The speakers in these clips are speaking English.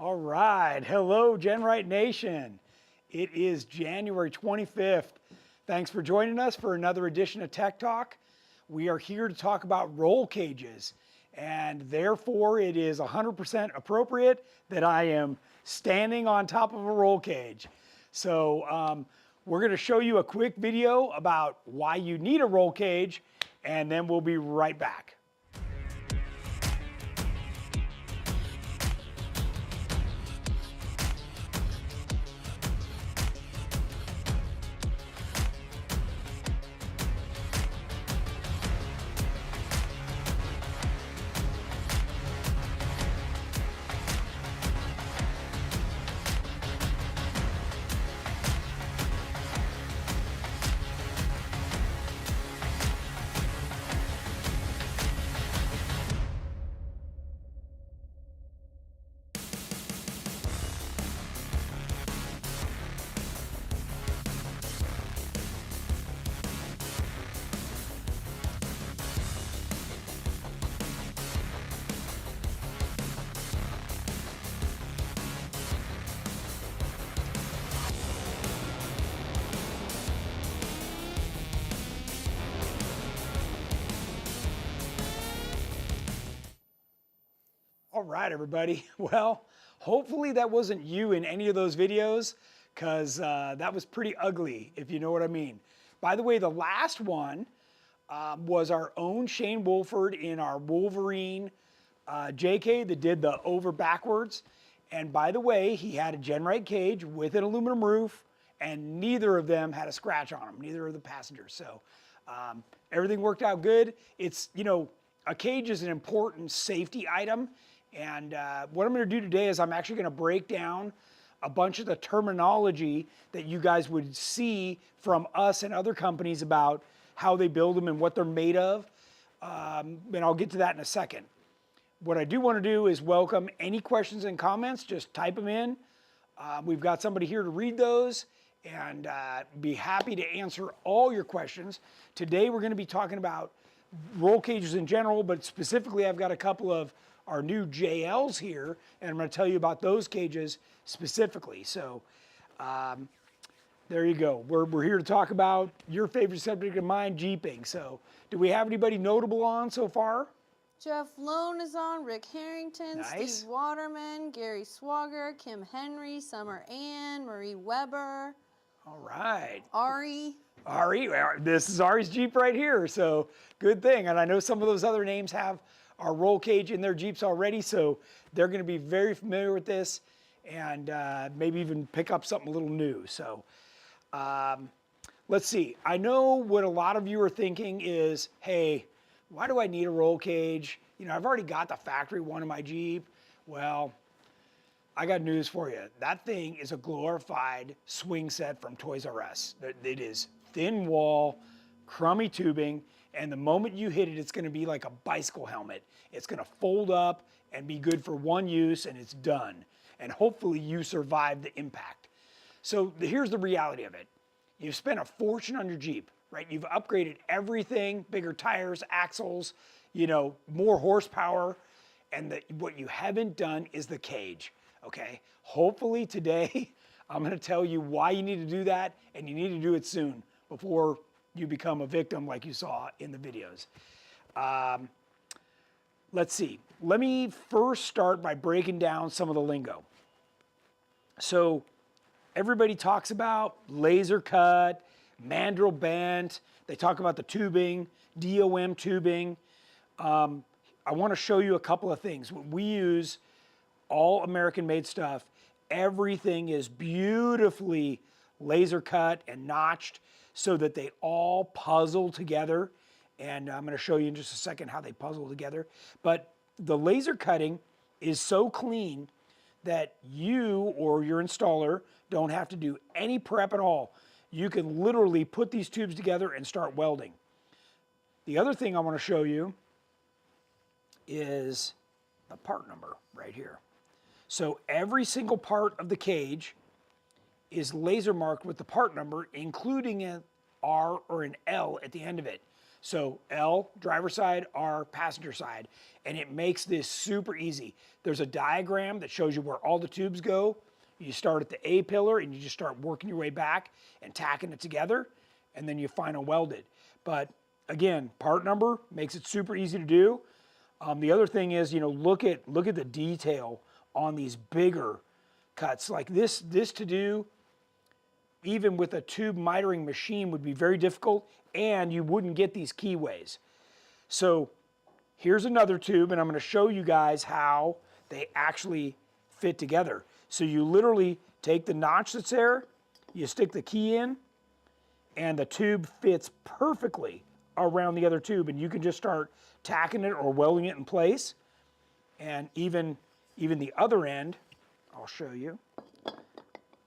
All right, hello GenRight Nation. It is January 25th. Thanks for joining us for another edition of Tech Talk. We are here to talk about roll cages, and therefore it is 100% appropriate that I am standing on top of a roll cage. So we're going to show you a quick video about why you need a roll cage, and then we'll be right back. All right, everybody. Well, hopefully that wasn't you in any of those videos, because that was pretty ugly, if you know what I mean. By the way, the last one was our own Shane Wolford in our Wolverine JK that did the over backwards. And by the way, he had a GenRight cage with an aluminum roof, and neither of them had a scratch on them, neither of the passengers. So everything worked out good. It's, you know, a cage is an important safety item. And what I'm going to do today is I'm actually going to break down a bunch of the terminology that you guys would see from us and other companies about how they build them and what they're made of. And I'll get to that in a second. What I do want to do is welcome any questions and comments. Just type them in. We've got somebody here to read those and be happy to answer all your questions. Today we're going to be talking about roll cages in general, but specifically I've got a couple of our new JLs here, and I'm going to tell you about those cages specifically. So there you go. We're here to talk about your favorite subject of mine, Jeeping. So do we have anybody notable on so far? Jeff Lone is on, Rick Harrington, Nice. Steve Waterman, Gary Swagger, Kim Henry, Summer Ann, Marie Weber. All right. Ari. Ari, this is Ari's Jeep right here, so good thing. And I know some of those other names have our roll cage in their Jeeps already, so they're going to be very familiar with this and maybe even pick up something a little new. So let's see. I know what a lot of you are thinking is, hey, why do I need a roll cage? You know, I've already got the factory one in my Jeep. Well, I got news for you. That thing is a glorified swing set from Toys R Us. It is thin wall, crummy tubing, and the moment you hit it, it's going to be like a bicycle helmet. It's going to fold up and be good for one use, and it's done. And hopefully you survive the impact. So here's the reality of it. You've spent a fortune on your Jeep, right? You've upgraded everything, bigger tires, axles, you know, more horsepower, and what you haven't done is the cage, okay? Hopefully today, I'm going to tell you why you need to do that, and you need to do it soon before you become a victim like you saw in the videos. Let's see. Let me first start by breaking down some of the lingo. So everybody talks about laser cut, mandrel bent. They talk about the tubing, DOM tubing. I want to show you a couple of things. We use all American-made stuff. Everything is beautifully laser cut and notched so that they all puzzle together. And I'm going to show you in just a second how they puzzle together. But the laser cutting is so clean that you or your installer don't have to do any prep at all. You can literally put these tubes together and start welding. The other thing I want to show you is the part number right here. So every single part of the cage is laser marked with the part number, including an R or an L at the end of it. So L, driver side, R, passenger side. And it makes this super easy. There's a diagram that shows you where all the tubes go. You start at the A pillar and you just start working your way back and tacking it together, and then you final weld it. But again, part number makes it super easy to do. The other thing is, you know, look at the detail on these bigger cuts. Like this to do, even with a tube mitering machine, would be very difficult, and you wouldn't get these keyways. So here's another tube, and I'm going to show you guys how they actually fit together. So you literally take the notch that's there, you stick the key in, and the tube fits perfectly around the other tube, and you can just start tacking it or welding it in place. And even the other end, I'll show you.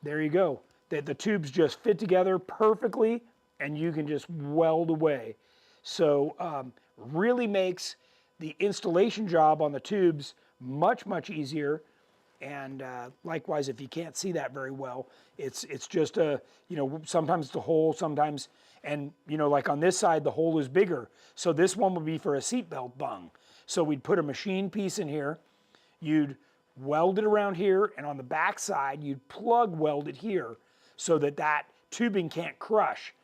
There you go. The tubes just fit together perfectly, and you can just weld away. So really makes the installation job on the tubes much, much easier. And likewise, if you can't see that very well, it's just a, you know, sometimes it's a hole, sometimes, and you know, like on this side, the hole is bigger. So this one would be for a seatbelt bung. So we'd put a machine piece in here, you'd weld it around here, and on the back side, you'd plug weld it here so that that tubing can't crush.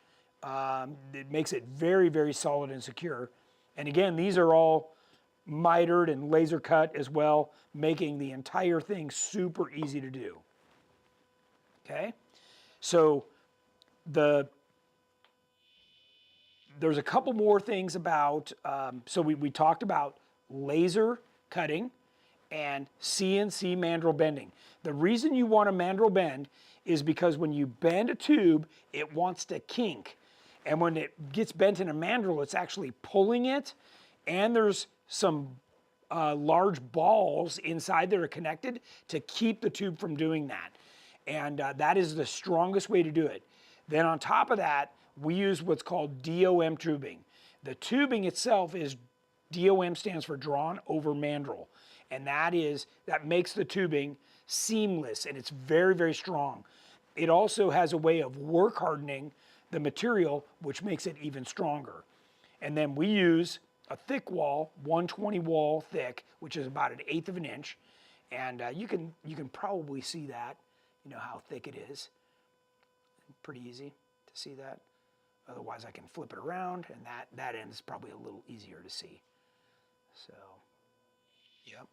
It makes it very, very solid and secure. And again, these are all mitered and laser cut as well, making the entire thing super easy to do. Okay, so there's a couple more things about, so we talked about laser cutting and CNC mandrel bending. The reason you want a mandrel bend is because when you bend a tube, it wants to kink. And when it gets bent in a mandrel, it's actually pulling it, and there's some large balls inside that are connected to keep the tube from doing that. And that is the strongest way to do it. Then on top of that, we use what's called DOM tubing. The tubing itself is, DOM stands for drawn over mandrel. And that makes the tubing seamless, and it's very, very strong. It also has a way of work hardening the material, which makes it even stronger. And then we use a thick wall, 120 wall thick, which is about 1/8 of an inch. And you can probably see that, you know how thick it is. Pretty easy to see that. Otherwise I can flip it around, and that end is probably a little easier to see. So, yep.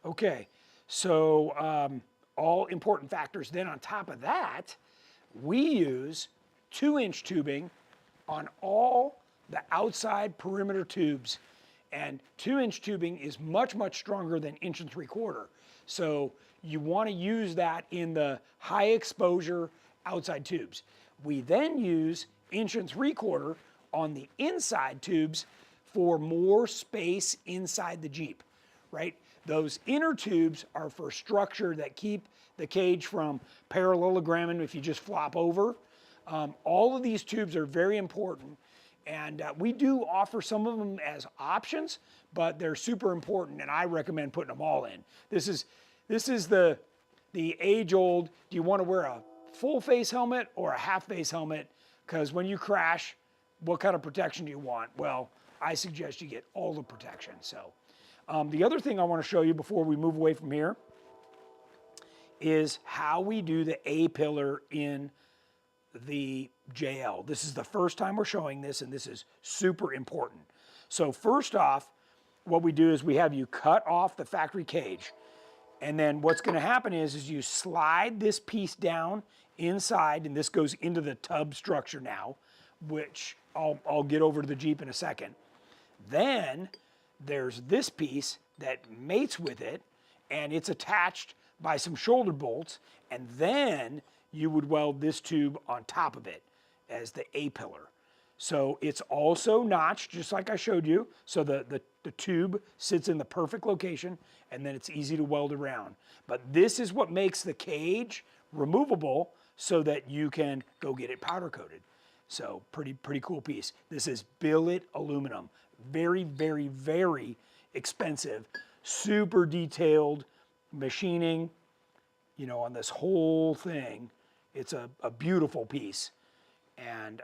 Okay, so all important factors. Then on top of that, we use 2-inch tubing on all the outside perimeter tubes. And 2-inch tubing is much, much stronger than 1 3/4. So you want to use that in the high exposure outside tubes. We then use 1 3/4 on the inside tubes for more space inside the Jeep, right? Those inner tubes are for structure that keep the cage from parallelogramming if you just flop over. All of these tubes are very important, and we do offer some of them as options, but they're super important, and I recommend putting them all in. This is the age-old, do you want to wear a full face helmet or a half face helmet? Because when you crash, what kind of protection do you want? Well, I suggest you get all the protection. So the other thing I want to show you before we move away from here is how we do the A pillar in the JL. This is the first time we're showing this, and this is super important. So first off, what we do is we have you cut off the factory cage. And then what's going to happen is you slide this piece down inside, and this goes into the tub structure now, which I'll get over to the Jeep in a second. Then there's this piece that mates with it, and it's attached by some shoulder bolts, and then you would weld this tube on top of it as the A pillar. So it's also notched, just like I showed you. So the tube sits in the perfect location, and then it's easy to weld around. But this is what makes the cage removable so that you can go get it powder coated. So pretty cool piece. This is billet aluminum. Very, very, very expensive, super detailed machining, you know, on this whole thing. It's a beautiful piece. And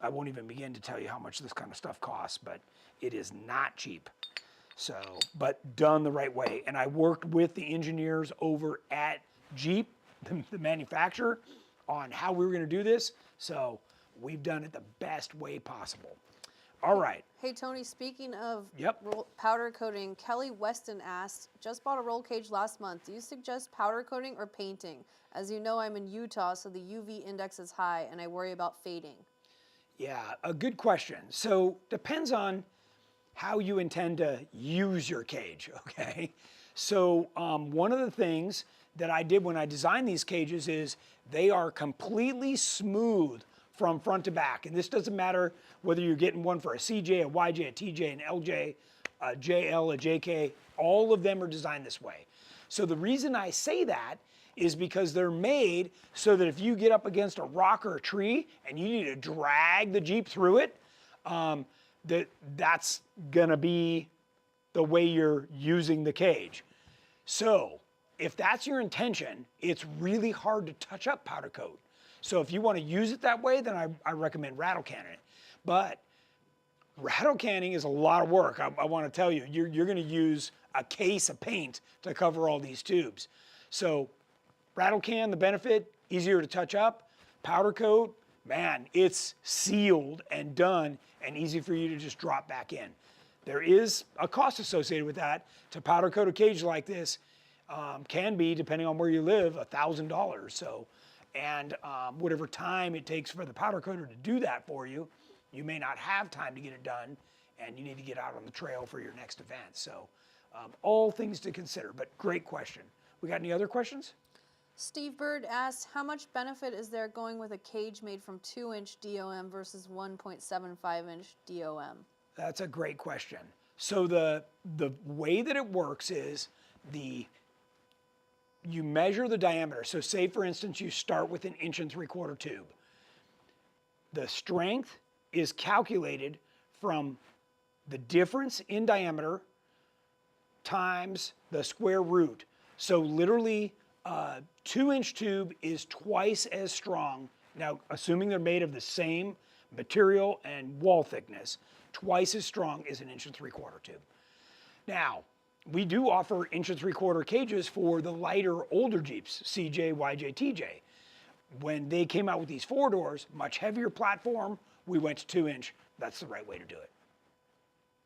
I won't even begin to tell you how much this kind of stuff costs, but it is not cheap. So, but done the right way. And I worked with the engineers over at Jeep, the manufacturer, on how we were going to do this. So we've done it the best way possible. All right. Hey, Tony, speaking of Yep. powder coating, Kelly Weston asked, just bought a roll cage last month. Do you suggest powder coating or painting? As you know, I'm in Utah, so the UV index is high, and I worry about fading. Yeah, a good question. So depends on how you intend to use your cage, okay? So one of the things that I did when I designed these cages is they are completely smooth from front to back. And this doesn't matter whether you're getting one for a CJ, a YJ, a TJ, an LJ, a JL, a JK, all of them are designed this way. So the reason I say that is because they're made so that if you get up against a rock or a tree and you need to drag the Jeep through it, that's gonna be the way you're using the cage. So if that's your intention, it's really hard to touch up powder coat. So if you want to use it that way, then I recommend rattle canning it. But rattle canning is a lot of work. I want to tell you, you're going to use a case of paint to cover all these tubes. So rattle can, the benefit, easier to touch up. Powder coat, man, it's sealed and done and easy for you to just drop back in. There is a cost associated with that. To powder coat a cage like this can be, depending on where you live, $1,000. So, and whatever time it takes for the powder coater to do that for you, you may not have time to get it done, and you need to get out on the trail for your next event. So all things to consider, but great question. We got any other questions? Steve Bird asks, how much benefit is there going with a cage made from 2-inch DOM versus 1.75-inch DOM? That's a great question. So the way that it works is you measure the diameter. So say, for instance, you start with an 1 3/4 tube. The strength is calculated from the difference in diameter times the square root. So literally, a 2-inch tube is twice as strong. Now, assuming they're made of the same material and wall thickness, twice as strong as an 1 3/4 tube. Now, we do offer 1 3/4 cages for the lighter, older Jeeps, CJ, YJ, TJ. When they came out with these 4-doors, much heavier platform, we went to 2-inch. That's the right way to do it.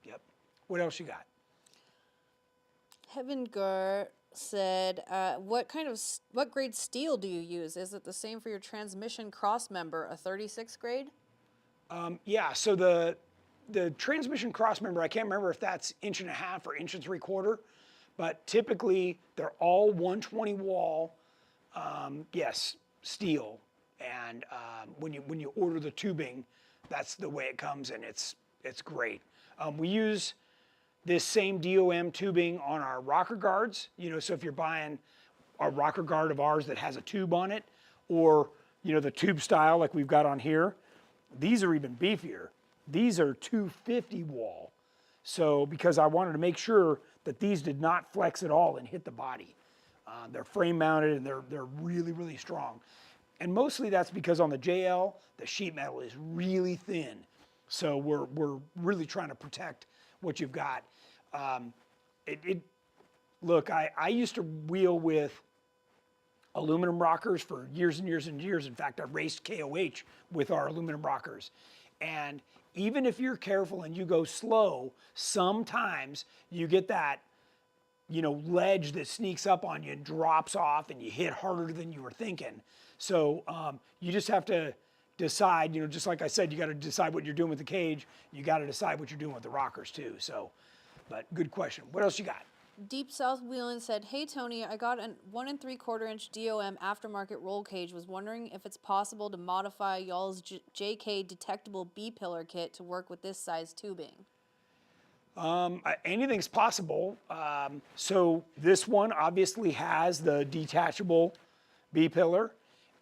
Yep. What else you got? Heaven Gur said, what grade steel do you use? Is it the same for your transmission cross member, a 36 grade? Yeah, so the transmission cross member, I can't remember if that's 1.5 inches or 1 3/4, but typically they're all 120 wall, yes, steel. And when you order the tubing, that's the way it comes, and it's great. We use this same DOM tubing on our rocker guards. You know, so if you're buying a rocker guard of ours that has a tube on it, or the tube style like we've got on here, these are even beefier. These are 250 wall. So because I wanted to make sure that these did not flex at all and hit the body. They're frame mounted and they're really, really strong. And mostly that's because on the JL, the sheet metal is really thin. So we're really trying to protect what you've got. Look, I used to wheel with aluminum rockers for years and years and years. In fact, I raced KOH with our aluminum rockers. And even if you're careful and you go slow, sometimes you get that, ledge that sneaks up on you and drops off and you hit harder than you were thinking. So you just have to decide, just like I said, you got to decide what you're doing with the cage. You got to decide what you're doing with the rockers too. So, but good question. What else you got? Deep South Wheelan said, hey Tony, I got a 1 3/4-inch DOM aftermarket roll cage. Was wondering if it's possible to modify y'all's JK detectable B-pillar kit to work with this size tubing. Anything's possible. So this one obviously has the detachable B-pillar,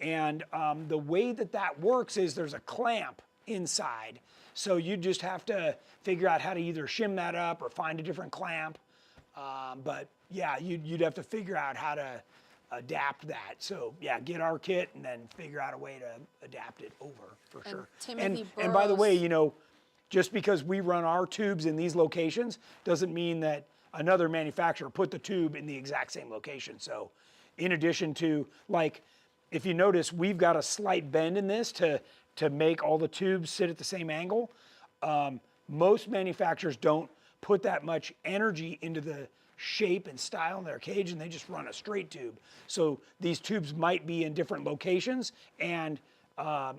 and the way that works is there's a clamp inside. So you just have to figure out how to either shim that up or find a different clamp. But yeah, you'd have to figure out how to adapt that. So yeah, get our kit and then figure out a way to adapt it over for sure. Timothy And by the way, Burrows- you know, just because we run our tubes in these locations doesn't mean that another manufacturer put the tube in the exact same location. So in addition to, like, if you notice, we've got a slight bend in this to make all the tubes sit at the same angle. Most manufacturers don't put that much energy into the shape and style in their cage, and they just run a straight tube. So these tubes might be in different locations, and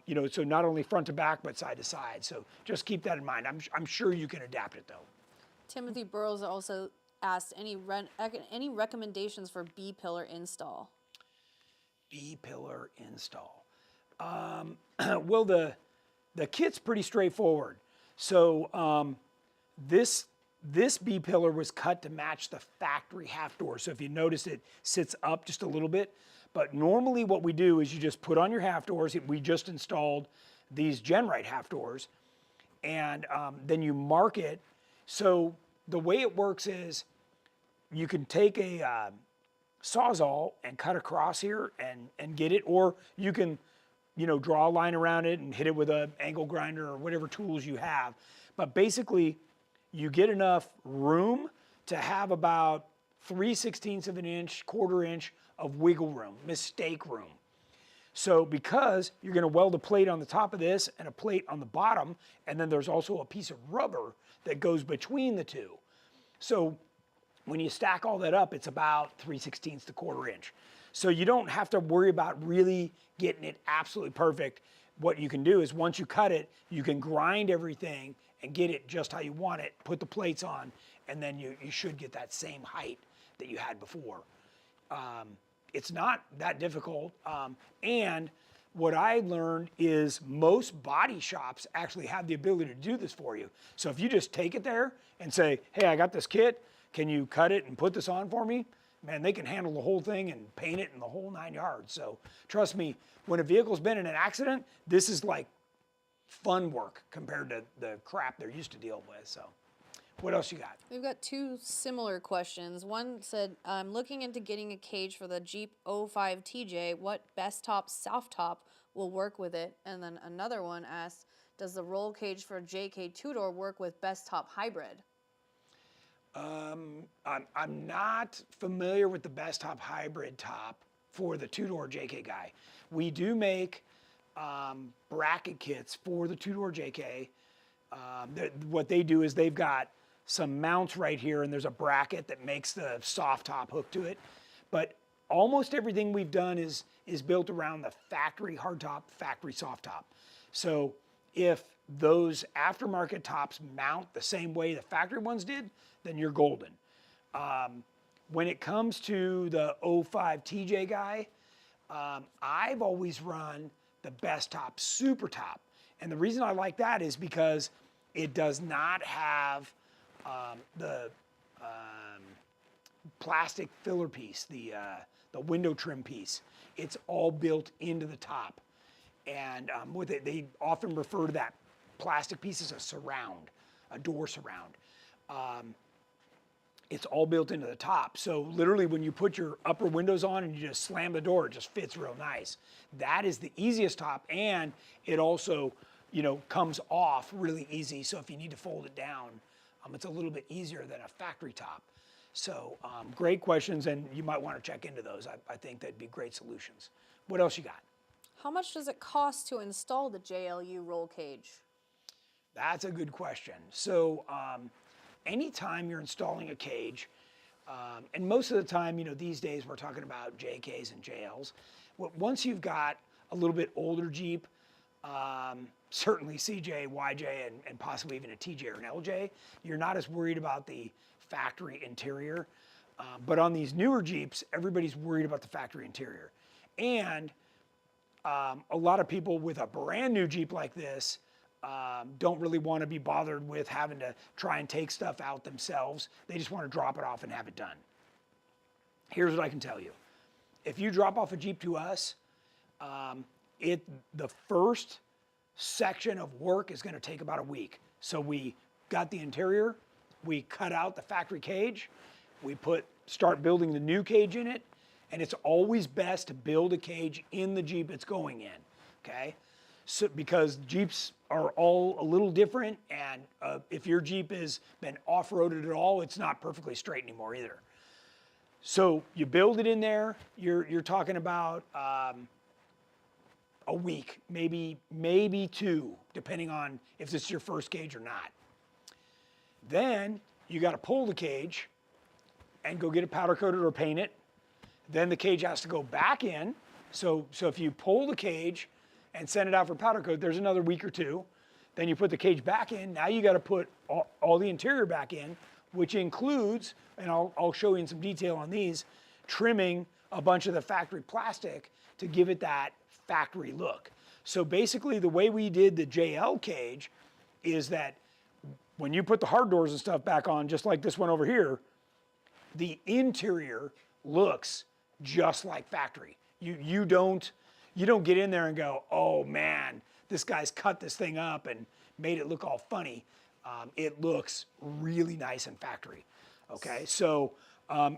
you know, so not only front to back but side to side. So just keep that in mind. I'm sure you can adapt it though. Timothy Burrows also asked any recommendations for B pillar install. B pillar install. Well, the kit's pretty straightforward. So this B pillar was cut to match the factory half door. So if you notice, it sits up just a little bit. But normally what we do is you just put on your half doors. We just installed these GenRight half doors, and then you mark it. So the way it works is you can take a Sawzall and cut across here and get it, or you can, you know, draw a line around it and hit it with an angle grinder or whatever tools you have. But basically, you get enough room to have about 3/16 of an inch, quarter inch of wiggle room, mistake room. So because you're going to weld a plate on the top of this and a plate on the bottom, and then there's also a piece of rubber that goes between the two. So when you stack all that up, it's about 3/16 to quarter inch. So you don't have to worry about really getting it absolutely perfect. What you can do is once you cut it, you can grind everything and get it just how you want it, put the plates on, and then you should get that same height that you had before. It's not that difficult. And what I learned is most body shops actually have the ability to do this for you. So if you just take it there and say, hey, I got this kit, can you cut it and put this on for me? Man, they can handle the whole thing and paint it in the whole 9 yards. So trust me, when a vehicle's been in an accident, this is like fun work compared to the crap they're used to dealing with. So what else you got? We've got two similar questions. One said, I'm looking into getting a cage for the Jeep 05 TJ. What best top, soft top will work with it? And then another one asked, does the roll cage for JK two-door work with best top hybrid? I'm not familiar with the best top hybrid top for the two-door JK guy. We do make bracket kits for the two-door JK. What they do is they've got some mounts right here, and there's a bracket that makes the soft top hook to it. But almost everything we've done is built around the factory hardtop, factory soft top. So if those aftermarket tops mount the same way the factory ones did, then you're golden. When it comes to the 05 TJ guy, I've always run the best top, super top. And the reason I like that is because it does not have the plastic filler piece, the window trim piece. It's all built into the top. And with it, they often refer to that plastic piece as a surround, a door surround. It's all built into the top. So literally when you put your upper windows on and you just slam the door, it just fits real nice. That is the easiest top, and it also, you know, comes off really easy. So if you need to fold it down, it's a little bit easier than a factory top. So great questions, and you might want to check into those. I think that'd be great solutions. What else you got? How much does it cost to install the JLU roll cage? That's a good question. So anytime you're installing a cage, and most of the time, you know, these days we're talking about JKs and JLs. Once you've got a little bit older Jeep, certainly CJ, YJ, and possibly even a TJ or an LJ, you're not as worried about the factory interior. But on these newer Jeeps, everybody's worried about the factory interior. And a lot of people with a brand new Jeep like this don't really want to be bothered with having to try and take stuff out themselves. They just want to drop it off and have it done. Here's what I can tell you. If you drop off a Jeep to us, the first section of work is going to take about a week. So we got the interior, we cut out the factory cage, we start building the new cage in it, And it's always best to build a cage in the Jeep it's going in, okay? So, because Jeeps are all a little different, and if your Jeep has been off-roaded at all, it's not perfectly straight anymore either. So you build it in there, you're talking about a week, maybe 2, depending on if this is your first cage or not. Then you got to pull the cage and go get it powder coated or paint it. Then the cage has to go back in. So if you pull the cage and send it out for powder coat, there's another week or 2. Then you put the cage back in. Now you got to put all the interior back in, which includes, and I'll show you in some detail on these, trimming a bunch of the factory plastic to give it that factory look. So basically the way we did the JL cage is that when you put the hard doors and stuff back on, just like this one over here, the interior looks just like factory. You don't get in there and go, oh man, this guy's cut this thing up and made it look all funny. It looks really nice and factory. Okay, so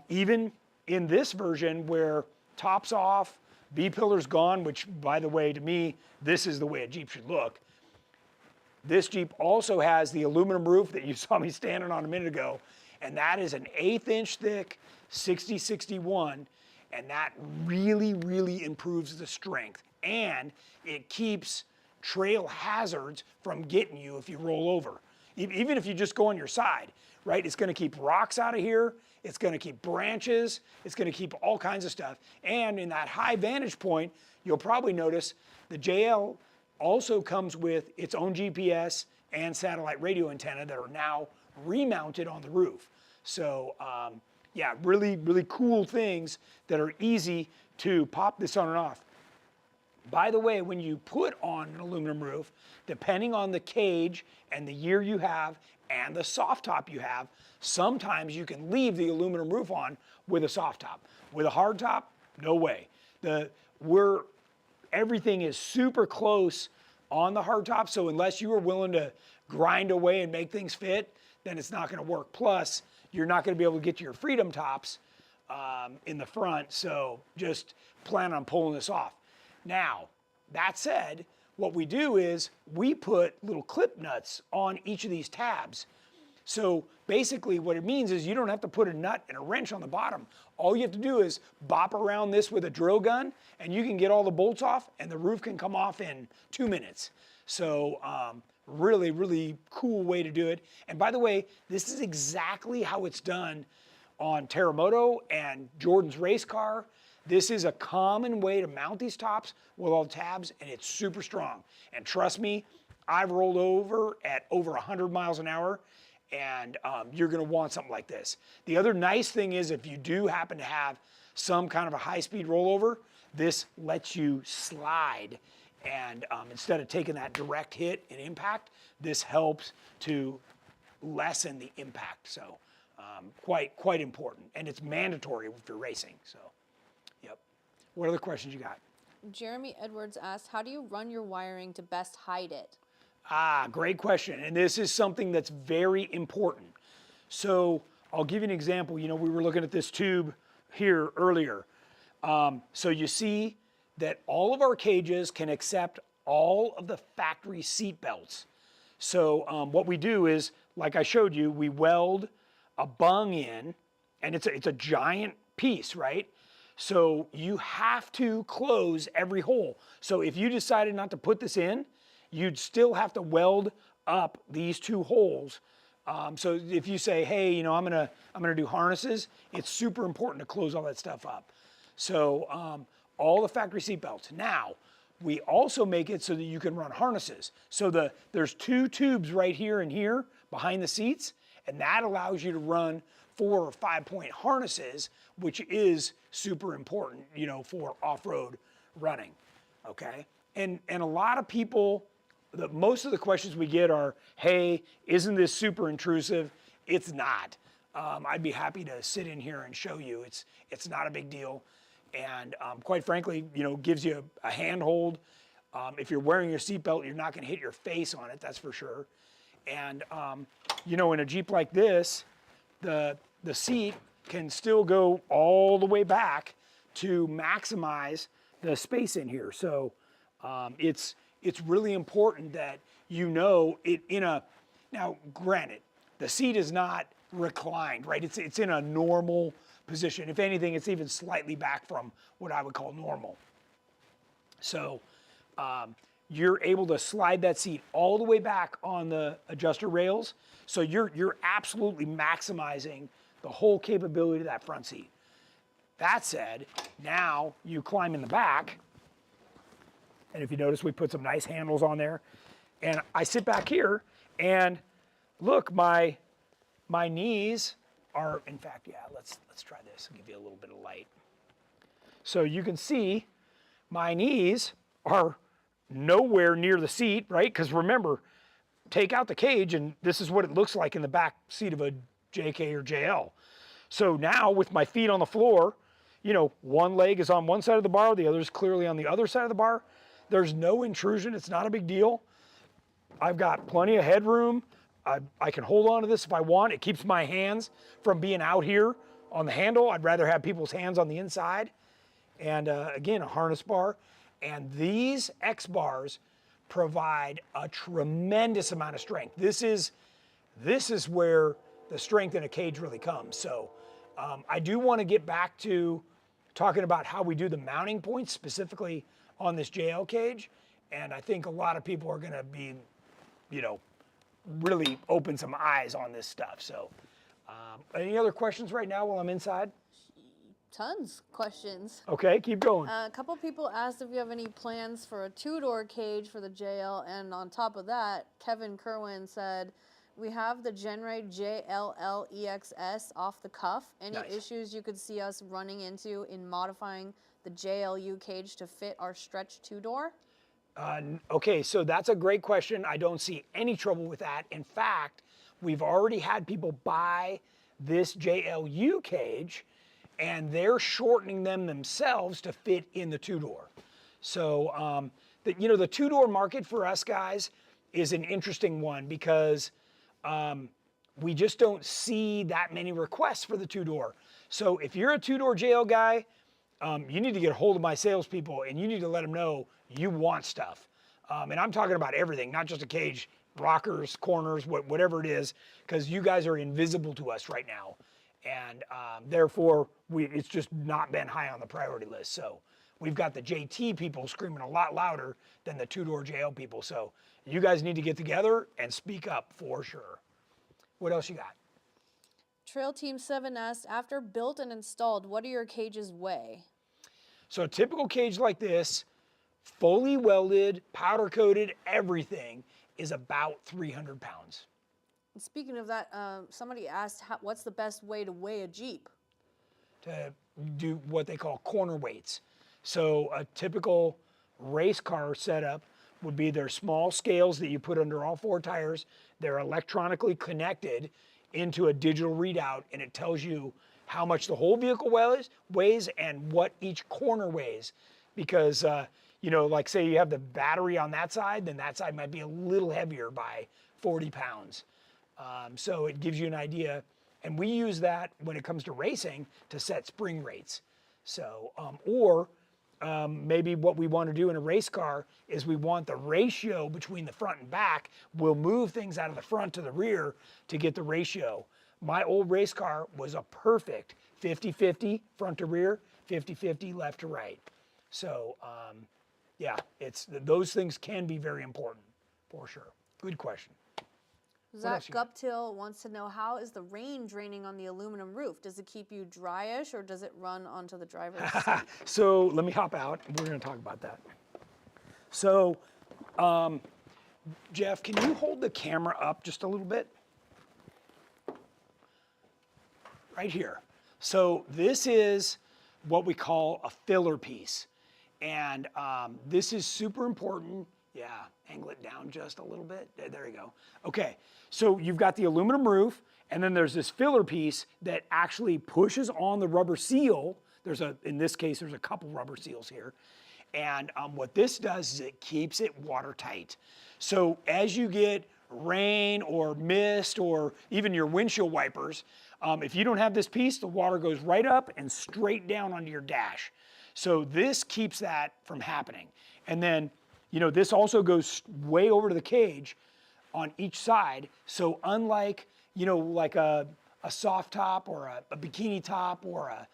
even in this version where top's off, B-pillar's gone, which by the way, to me, this is the way a Jeep should look. This Jeep also has the aluminum roof that you saw me standing on a minute ago, and that is an 1/8 inch thick 60/61, and that really improves the strength, and it keeps trail hazards from getting you if you roll over. Even if you just go on your side, right? It's gonna keep rocks out of here, it's gonna keep branches, it's gonna keep all kinds of stuff. And in that high vantage point, you'll probably notice the JL also comes with its own GPS and satellite radio antenna that are now remounted on the roof. So yeah, really cool things that are easy to pop this on and off. By the way, when you put on an aluminum roof, depending on the cage and the year you have and the soft top you have, sometimes you can leave the aluminum roof on with a soft top. With a hard top, no way. Everything is super close on the hard top, so unless you are willing to grind away and make things fit, then it's not gonna work. Plus, you're not gonna be able to get to your Freedom tops in the front, so just plan on pulling this off. Now, that said, what we do is we put little clip nuts on each of these tabs. So basically what it means is you don't have to put a nut and a wrench on the bottom. All you have to do is bop around this with a drill gun and you can get all the bolts off and the roof can come off in 2 minutes. So really cool way to do it. And by the way, this is exactly how it's done on Terremoto and Jordan's race car. This is a common way to mount these tops with all the tabs, and it's super strong. And trust me, I've rolled over at over 100 miles an hour, and you're gonna want something like this. The other nice thing is if you do happen to have some kind of a high-speed rollover, this lets you slide. And instead of taking that direct hit and impact, this helps to lessen the impact. So quite important, and it's mandatory if you're racing, so. Yep. What other questions you got? Jeremy Edwards asked, how do you run your wiring to best hide it? Great question. And this is something that's very important. So I'll give you an example. You know, we were looking at this tube here earlier. So you see that all of our cages can accept all of the factory seat belts. So what we do is, like I showed you, we weld a bung in, and it's a giant piece, right? So you have to close every hole. So if you decided not to put this in, you'd still have to weld up these 2 holes. So if you say, hey, you know, I'm gonna do harnesses, it's super important to close all that stuff up. So all the factory seat belts. Now, we also make it so that you can run harnesses. So there's 2 tubes right here and here behind the seats, and that allows you to run 4 or 5 point harnesses, which is super important, you know, for off-road running, okay? And a lot of people, most of the questions we get are, hey, isn't this super intrusive? It's not. I'd be happy to sit in here and show you. It's not a big deal. And quite frankly, you know, gives you a handhold. If you're wearing your seatbelt, you're not gonna hit your face on it, that's for sure. And you know, in a Jeep like this, the seat can still go all the way back to maximize the space in here. So it's really important that you know it in a, now granted, the seat is not reclined, right? It's in a normal position. If anything, it's even slightly back from what I would call normal. So you're able to slide that seat all the way back on the adjuster rails. So you're absolutely maximizing the whole capability of that front seat. That said, now you climb in the back, and if you notice, we put some nice handles on there. And I sit back here, and look, my knees are, in fact, yeah, let's try this. I'll give you a little bit of light. So you can see my knees are nowhere near the seat, right? Because remember, take out the cage, and this is what it looks like in the back seat of a JK or JL. So now with my feet on the floor, you know, one leg is on one side of the bar, the other is clearly on the other side of the bar. There's no intrusion, it's not a big deal. I've got plenty of headroom. I can hold on to this if I want. It keeps my hands from being out here on the handle. I'd rather have people's hands on the inside. And again, a harness bar. And these X bars provide a tremendous amount of strength. This is where the strength in a cage really comes. So I do want to get back to talking about how we do the mounting points specifically on this JL cage. And I think a lot of people are going to be, you know, really open some eyes on this stuff. So any other questions right now while I'm inside? Tons questions. Okay, keep going. A couple people asked if you have any plans for a two-door cage for the JL, and on top of that, Kevin Kerwin said, we have the GenRight's JLL EXS off the cuff. Any Nice. issues you could see us running into in modifying the JLU cage to fit our stretch two-door? Okay, so that's a great question. I don't see any trouble with that. In fact, we've already had people buy this JLU cage, and they're shortening them themselves to fit in the two-door. So, the two-door market for us guys is an interesting one because we just don't see that many requests for the two-door. So if you're a two-door JL guy, you need to get a hold of my salespeople and you need to let them know you want stuff. And I'm talking about everything, not just a cage, rockers, corners, whatever it is, because you guys are invisible to us right now. And therefore, it's just not been high on the priority list. So we've got the JT people screaming a lot louder than the two-door JL people. So you guys need to get together and speak up for sure. What else you got? Trail Team 7 asked, after built and installed, what do your cages weigh? So a typical cage like this, fully welded, powder coated, everything, is about 300 pounds. And speaking of that, somebody asked, what's the best way to weigh a Jeep? To do what they call corner weights. So a typical race car setup would be their small scales that you put under all four tires. They're electronically connected into a digital readout, and it tells you how much the whole vehicle weighs and what each corner weighs. Because, like say you have the battery on that side, then that side might be a little heavier by 40 pounds. So it gives you an idea. And we use that when it comes to racing to set spring rates. So, maybe what we want to do in a race car is we want the ratio between the front and back. We'll move things out of the front to the rear to get the ratio. My old race car was a perfect 50-50 front to rear, 50-50 left to right. So, those things can be very important for sure. Good question. Zach Guptill wants to know, how is the rain draining on the aluminum roof? Does it keep you dryish or does it run onto the driver's seat? So let me hop out and we're going to talk about that. So, Jeff, can you hold the camera up just a little bit? Right here. So this is what we call a filler piece. And this is super important. Yeah, angle it down just a little bit. There you go. Okay, so you've got the aluminum roof, and then there's this filler piece that actually pushes on the rubber seal. In this case, there's a couple rubber seals here. And what this does is it keeps it watertight. So as you get rain or mist or even your windshield wipers, If you don't have this piece, the water goes right up and straight down onto your dash. So this keeps that from happening. And then, you know, this also goes way over to the cage on each side. So unlike, you know, like a soft top or a bikini top or a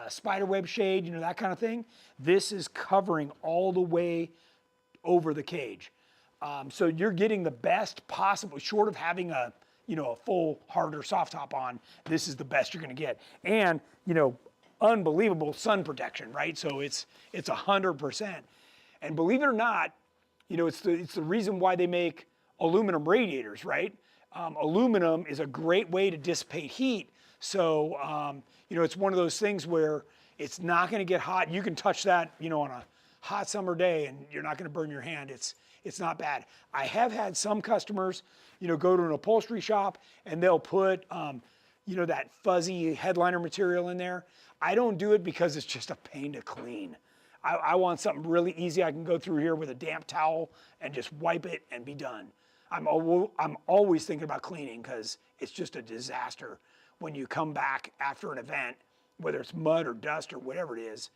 spider web shade, you know, that kind of thing, this is covering all the way over the cage. So you're getting the best possible, short of having a, you know, a full hard or soft top on, this is the best you're gonna get. And, you know, unbelievable sun protection, right? So it's 100%. And believe it or not, you know, it's the reason why they make aluminum radiators, right? Aluminum is a great way to dissipate heat. So, you know, it's one of those things where it's not gonna get hot. You can touch that, you know, on a hot summer day and you're not gonna burn your hand. It's not bad. I have had some customers, you know, go to an upholstery shop and they'll put, you know, that fuzzy headliner material in there. I don't do it because it's just a pain to clean. I want something really easy. I can go through here with a damp towel and just wipe it and be done. I'm always thinking about cleaning because it's just a disaster when you come back after an event, whether it's mud or dust or whatever it is,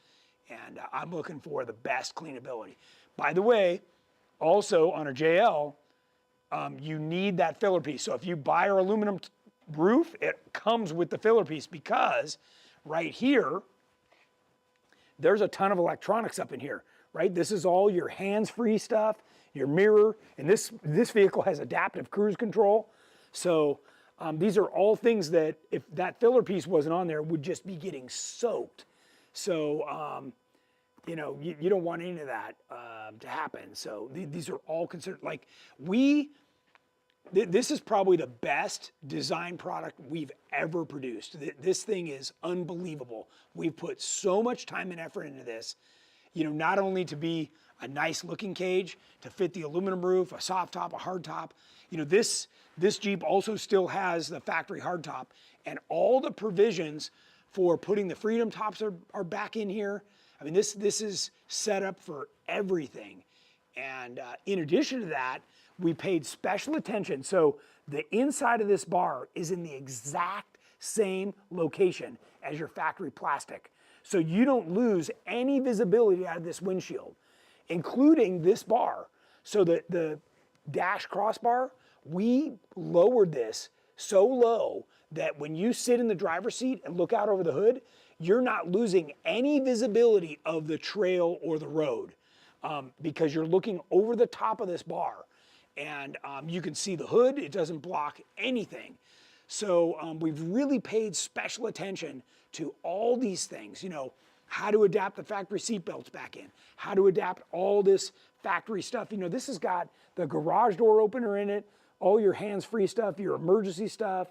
and I'm looking for the best cleanability. By the way, also on a JL, you need that filler piece. So if you buy our aluminum roof, it comes with the filler piece because right here, there's a ton of electronics up in here, right? This is all your hands-free stuff, your mirror, and this vehicle has adaptive cruise control. So these are all things that if that filler piece wasn't on there, would just be getting soaked. So, you know, you don't want any of that to happen. So these are all considered, like this is probably the best design product we've ever produced. This thing is unbelievable. We've put so much time and effort into this, you know, not only to be a nice looking cage, to fit the aluminum roof, a soft top, a hard top. You know, this Jeep also still has the factory hard top and all the provisions for putting the Freedom tops are back in here. I mean, this is set up for everything. And in addition to that, we paid special attention. So the inside of this bar is in the exact same location as your factory plastic. So you don't lose any visibility out of this windshield, including this bar. So the dash crossbar, we lowered this so low that when you sit in the driver's seat and look out over the hood, you're not losing any visibility of the trail or the road because you're looking over the top of this bar. And you can see the hood, it doesn't block anything. So we've really paid special attention to all these things, you know, how to adapt the factory seat belts back in, how to adapt all this factory stuff. You know, this has got the garage door opener in it, all your hands-free stuff, your emergency stuff,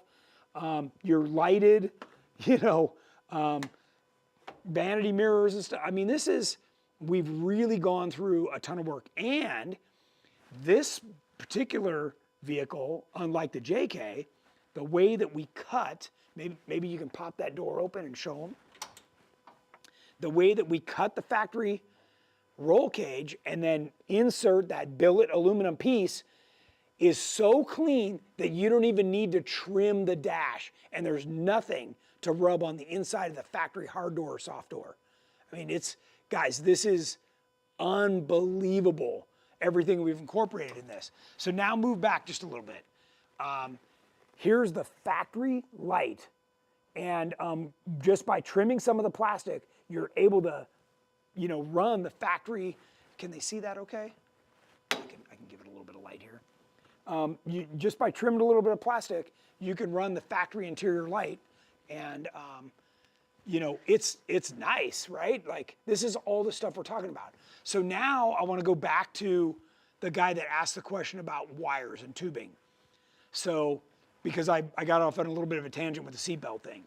your lighted, you know, vanity mirrors and stuff. I mean, we've really gone through a ton of work. And this particular vehicle, unlike the JK, the way that we cut, maybe you can pop that door open and show them. The way that we cut the factory roll cage and then insert that billet aluminum piece is so clean that you don't even need to trim the dash, and there's nothing to rub on the inside of the factory hard door or soft door. I mean, guys, this is unbelievable, everything we've incorporated in this. So now move back just a little bit. Here's the factory light, and just by trimming some of the plastic, you're able to, you know, run the factory. Can they see that okay? I can give it a little bit of light here. Just by trimming a little bit of plastic, you can run the factory interior light, and you know, it's nice, right? Like, this is all the stuff we're talking about. So now I want to go back to the guy that asked the question about wires and tubing. So, because I got off on a little bit of a tangent with the seatbelt thing.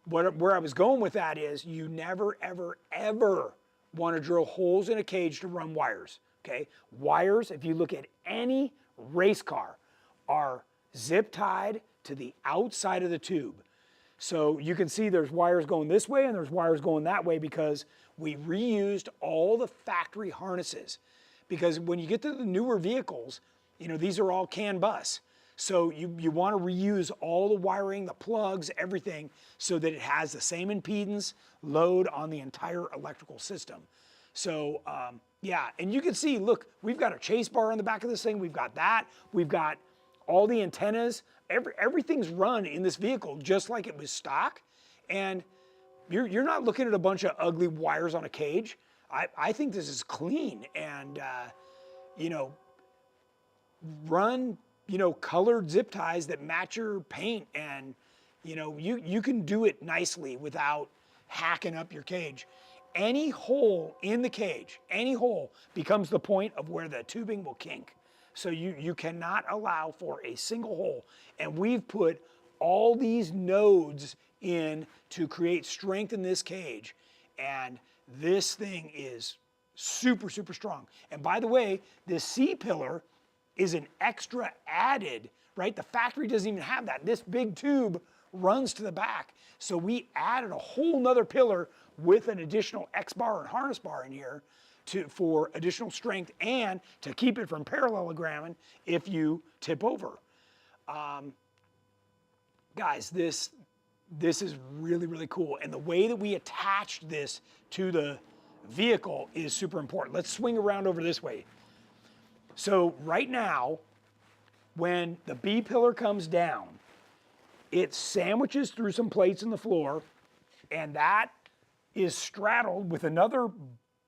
Where I was going with that is you never, ever, ever want to drill holes in a cage to run wires, okay? Wires, if you look at any race car, are zip tied to the outside of the tube. So you can see there's wires going this way and there's wires going that way because we reused all the factory harnesses. Because when you get to the newer vehicles, you know, these are all CAN bus. So you want to reuse all the wiring, the plugs, everything, so that it has the same impedance load on the entire electrical system. So yeah, and you can see, look, we've got a chase bar on the back of this thing. We've got that. We've got all the antennas. Everything's run in this vehicle just like it was stock. And you're not looking at a bunch of ugly wires on a cage. I think this is clean and, you know, run, you know, colored zip ties that match your paint, and, you know, you can do it nicely without hacking up your cage. Any hole in the cage, any hole becomes the point of where the tubing will kink. So you cannot allow for a single hole. And we've put all these nodes in to create strength in this cage. And this thing is super, super strong. And by the way, this C-pillar is an extra added, right? The factory doesn't even have that. This big tube runs to the back. So we added a whole nother pillar with an additional X-bar and harness bar in here for additional strength and to keep it from parallelogramming if you tip over. Guys, this is really, really cool. And the way that we attached this to the vehicle is super important. Let's swing around over this way. So right now, when the B pillar comes down, it sandwiches through some plates in the floor, and that is straddled with another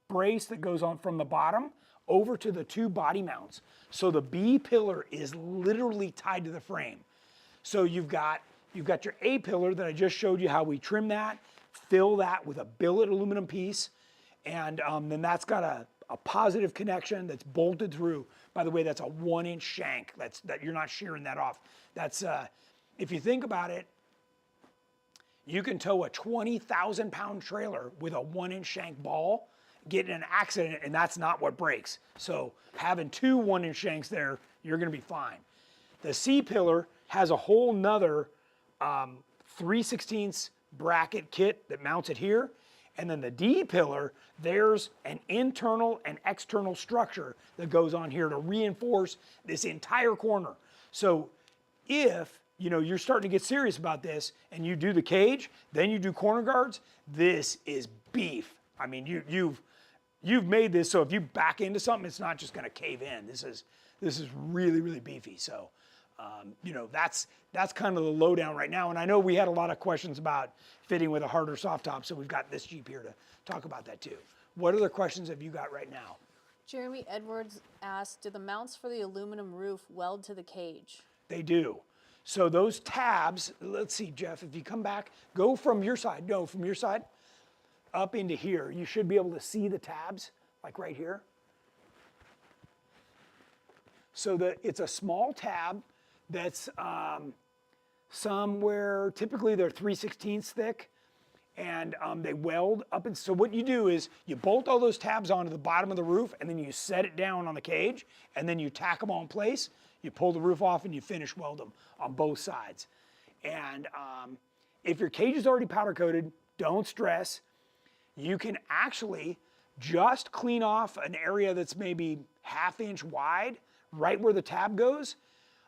brace that goes on from the bottom over to the two body mounts. So the B pillar is literally tied to the frame. So you've got your A pillar that I just showed you how we trim that, fill that with a billet aluminum piece, and then that's got a positive connection that's bolted through. By the way, that's a 1-inch shank. That you're not shearing that off. That's if you think about it, you can tow a 20,000-pound trailer with a 1-inch shank ball, get in an accident, and that's not what breaks. So having two 1-inch shanks there, you're going to be fine. The C pillar has a whole nother 3/16 bracket kit that mounts it here. And then the D pillar, there's an internal and external structure that goes on here to reinforce this entire corner. So if you're starting to get serious about this and you do the cage, then you do corner guards, this is beef. I mean, you've made this so if you back into something, it's not just going to cave in. This is really, really beefy. So that's kind of the lowdown right now. And I know we had a lot of questions about fitting with a harder soft top, so we've got this Jeep here to talk about that too. What other questions have you got right now? Jeremy Edwards asked, do the mounts for the aluminum roof weld to the cage? They do. So those tabs, let's see, Jeff, if you come back, go from your side, up into here. You should be able to see the tabs, like right here. So it's a small tab that's somewhere, typically they're 3/16 thick, and they weld up. And so what you do is you bolt all those tabs onto the bottom of the roof, and then you set it down on the cage, and then you tack them all in place. You pull the roof off, and you finish weld them on both sides. And if your cage is already powder coated, don't stress. You can actually just clean off an area that's maybe 1/2 inch wide, right where the tab goes,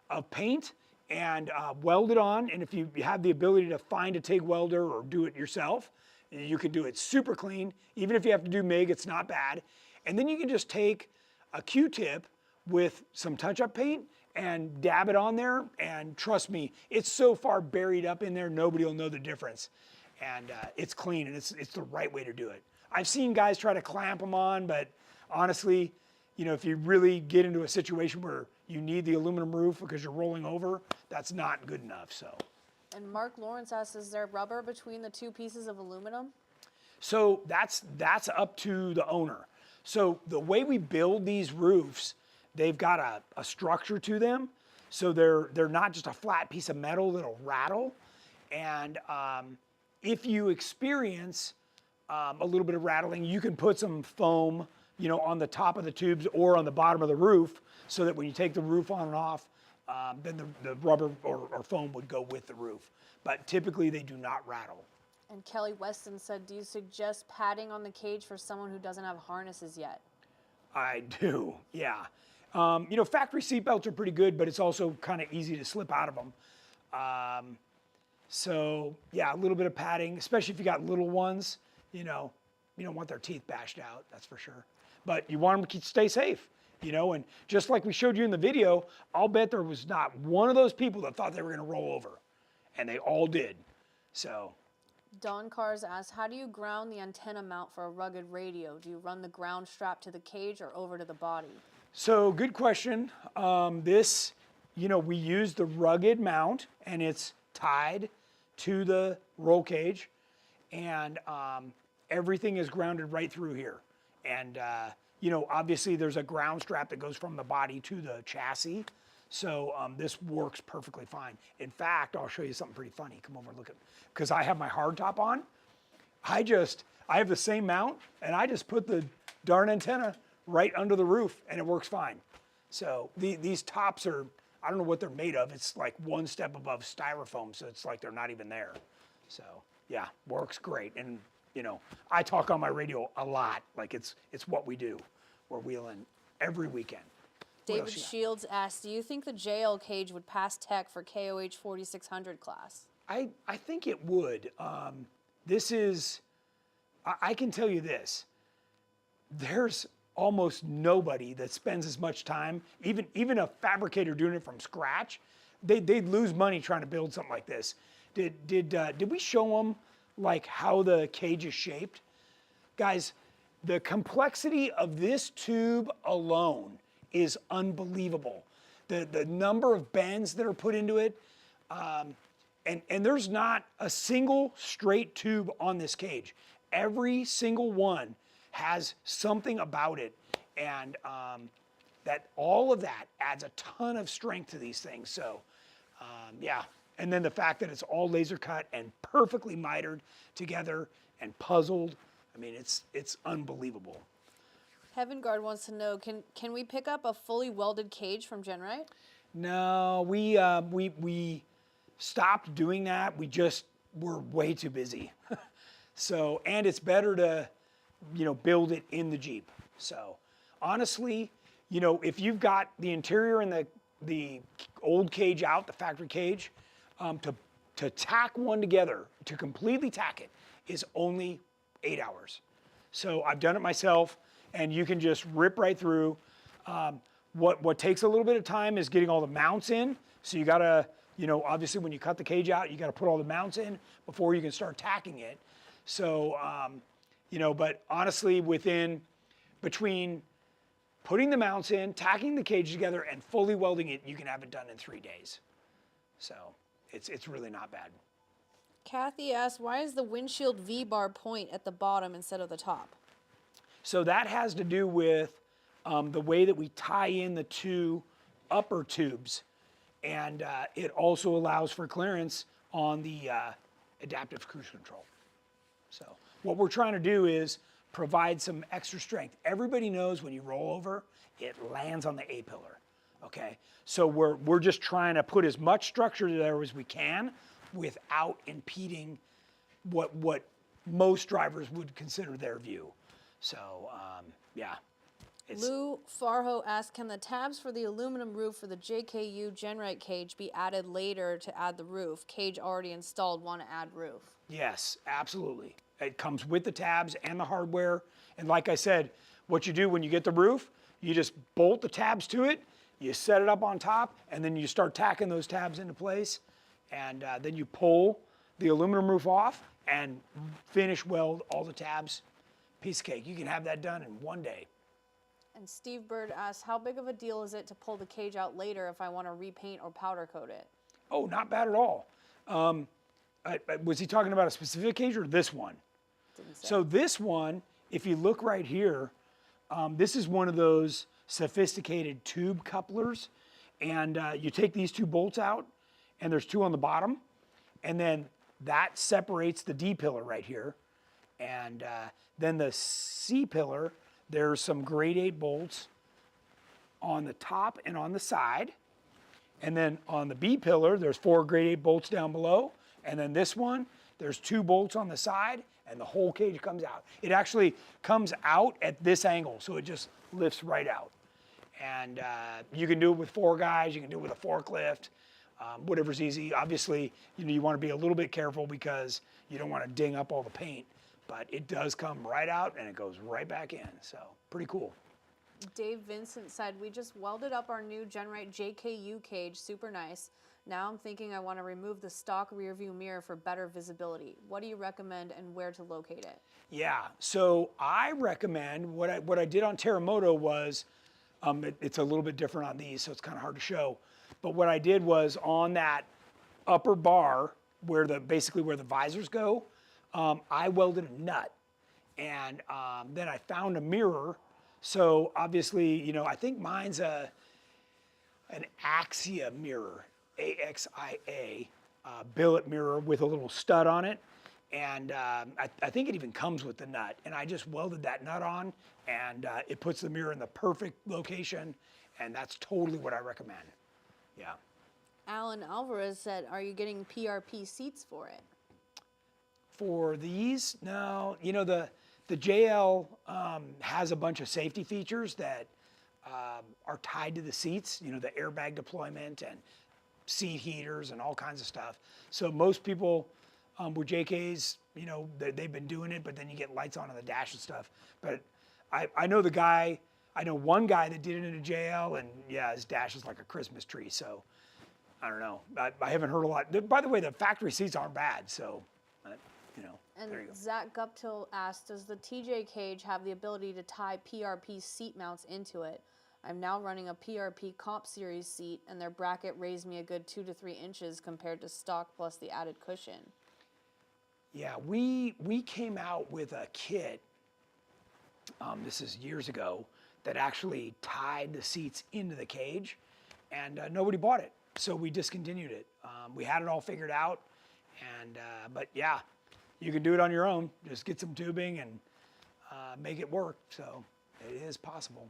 of paint, and weld it on. And if you have the ability to find a TIG welder or do it yourself, you can do it super clean. Even if you have to do MIG, it's not bad. And then you can just take a Q-tip with some touch-up paint and dab it on there, and trust me, it's so far buried up in there, nobody will know the difference. And it's clean, and it's the right way to do it. I've seen guys try to clamp them on, but honestly, if you really get into a situation where you need the aluminum roof because you're rolling over, that's not good enough. So. And Mark Lawrence asks, is there rubber between the two pieces of aluminum? So that's up to the owner. So the way we build these roofs, they've got a structure to them. So they're not just a flat piece of metal that'll rattle. And if you experience a little bit of rattling, you can put some foam on the top of the tubes or on the bottom of the roof, so that when you take the roof on and off, then the rubber or foam would go with the roof. But typically they do not rattle. And Kelly Weston said, do you suggest padding on the cage for someone who doesn't have harnesses yet? I do, yeah. You know, factory seatbelts are pretty good, but it's also kind of easy to slip out of them. So yeah, a little bit of padding, especially if you got little ones, you know, you don't want their teeth bashed out, that's for sure. But you want them to stay safe, you know, and just like we showed you in the video, I'll bet there was not one of those people that thought they were gonna roll over, and they all did, so. Don Cars asks, how do you ground the antenna mount for a rugged radio? Do you run the ground strap to the cage or over to the body? So good question. This, you know, we use the rugged mount and it's tied to the roll cage, and everything is grounded right through here. And you know, obviously there's a ground strap that goes from the body to the chassis. So this works perfectly fine. In fact, I'll show you something pretty funny. Come over and look at, because I have my hardtop on. I have the same mount and I just put the darn antenna right under the roof and it works fine. So these tops are, I don't know what they're made of. It's like one step above styrofoam, so it's like they're not even there. So yeah, works great. And you know, I talk on my radio a lot. Like it's what we do. We're wheeling every weekend. David Shields asks, do you think the JL cage would pass tech for KOH 4600 class? I think it would. This is, I can tell you this, there's almost nobody that spends as much time, even a fabricator doing it from scratch, they'd lose money trying to build something like this. Did we show them like how the cage is shaped? Guys, the complexity of this tube alone is unbelievable. The number of bends that are put into it, and there's not a single straight tube on this cage. Every single one has something about it, and that all of that adds a ton of strength to these things. So yeah, and then the fact that it's all laser cut and perfectly mitered together and puzzled, I mean, it's unbelievable. Heaven Guard wants to know, can we pick up a fully welded cage from GenRight? No, we stopped doing that. We're way too busy. So, and it's better to, you know, build it in the Jeep. So honestly, you know, if you've got the interior and the old cage out, the factory cage, to tack one together, to completely tack it, is only 8 hours. So I've done it myself, and you can just rip right through. What takes a little bit of time is getting all the mounts in. So you gotta, you know, obviously when you cut the cage out, you gotta put all the mounts in before you can start tacking it. So, you know, but honestly, between putting the mounts in, tacking the cage together, and fully welding it, you can have it done in 3 days. So it's really not bad. Kathy asks, why is the windshield V-bar point at the bottom instead of the top? So that has to do with the way that we tie in the two upper tubes. And it also allows for clearance on the adaptive cruise control. So what we're trying to do is provide some extra strength. Everybody knows when you roll over, it lands on the A-pillar, okay? So we're just trying to put as much structure there as we can without impeding what most drivers would consider their view. So, yeah. Lou Farho asks, can the tabs for the aluminum roof for the JKU GenRight cage be added later to add the roof? Cage already installed, want to add roof. Yes, absolutely. It comes with the tabs and the hardware. And like I said, what you do when you get the roof, you just bolt the tabs to it, you set it up on top, and then you start tacking those tabs into place. And then you pull the aluminum roof off and finish weld all the tabs. Piece of cake. You can have that done in 1 day. And Steve Bird asks, how big of a deal is it to pull the cage out later if I want to repaint or powder coat it? Oh, not bad at all. Was he talking about a specific cage or this one? So this one, if you look right here, this is one of those sophisticated tube couplers. And you take these two bolts out, and there's two on the bottom. And then that separates the D pillar right here. And then the C pillar, there's some grade 8 bolts on the top and on the side. And then on the B pillar, there's 4 grade 8 bolts down below. And then this one, there's 2 bolts on the side, and the whole cage comes out. It actually comes out at this angle, so it just lifts right out. And you can do it with 4 guys, you can do it with a forklift, whatever's easy. Obviously, you want to be a little bit careful because you don't want to ding up all the paint, but it does come right out and it goes right back in. So pretty cool. Dave Vincent said, we just welded up our new GenRight JKU cage, super nice. Now I'm thinking I want to remove the stock rear view mirror for better visibility. What do you recommend and where to locate it? Yeah, so I recommend, what I did on Terremoto was, it's a little bit different on these, so it's kind of hard to show. But what I did was on that upper bar, basically where the visors go, I welded a nut. And then I found a mirror. So obviously, I think mine's an Axia mirror, AXIA, billet mirror with a little stud on it. And I think it even comes with the nut. And I just welded that nut on, and it puts the mirror in the perfect location. And that's totally what I recommend. Yeah. Alan Alvarez said, are you getting PRP seats for it? For these, no. The JL has a bunch of safety features that are tied to the seats, the airbag deployment and seat heaters and all kinds of stuff. So most people with JKs, they've been doing it, but then you get lights on the dash and stuff. But I know one guy that did it in a JL, and yeah, his dash is like a Christmas tree. So I don't know. I haven't heard a lot. By the way, the factory seats aren't bad. So, And there you go. Zach Guptill asked, does the TJ cage have the ability to tie PRP seat mounts into it? I'm now running a PRP Comp Series seat, and their bracket raised me a good 2 to 3 inches compared to stock plus the added cushion. Yeah, we came out with a kit, this is years ago, that actually tied the seats into the cage, and nobody bought it. So we discontinued it. We had it all figured out, but yeah, you can do it on your own. Just get some tubing and make it work. So it is possible.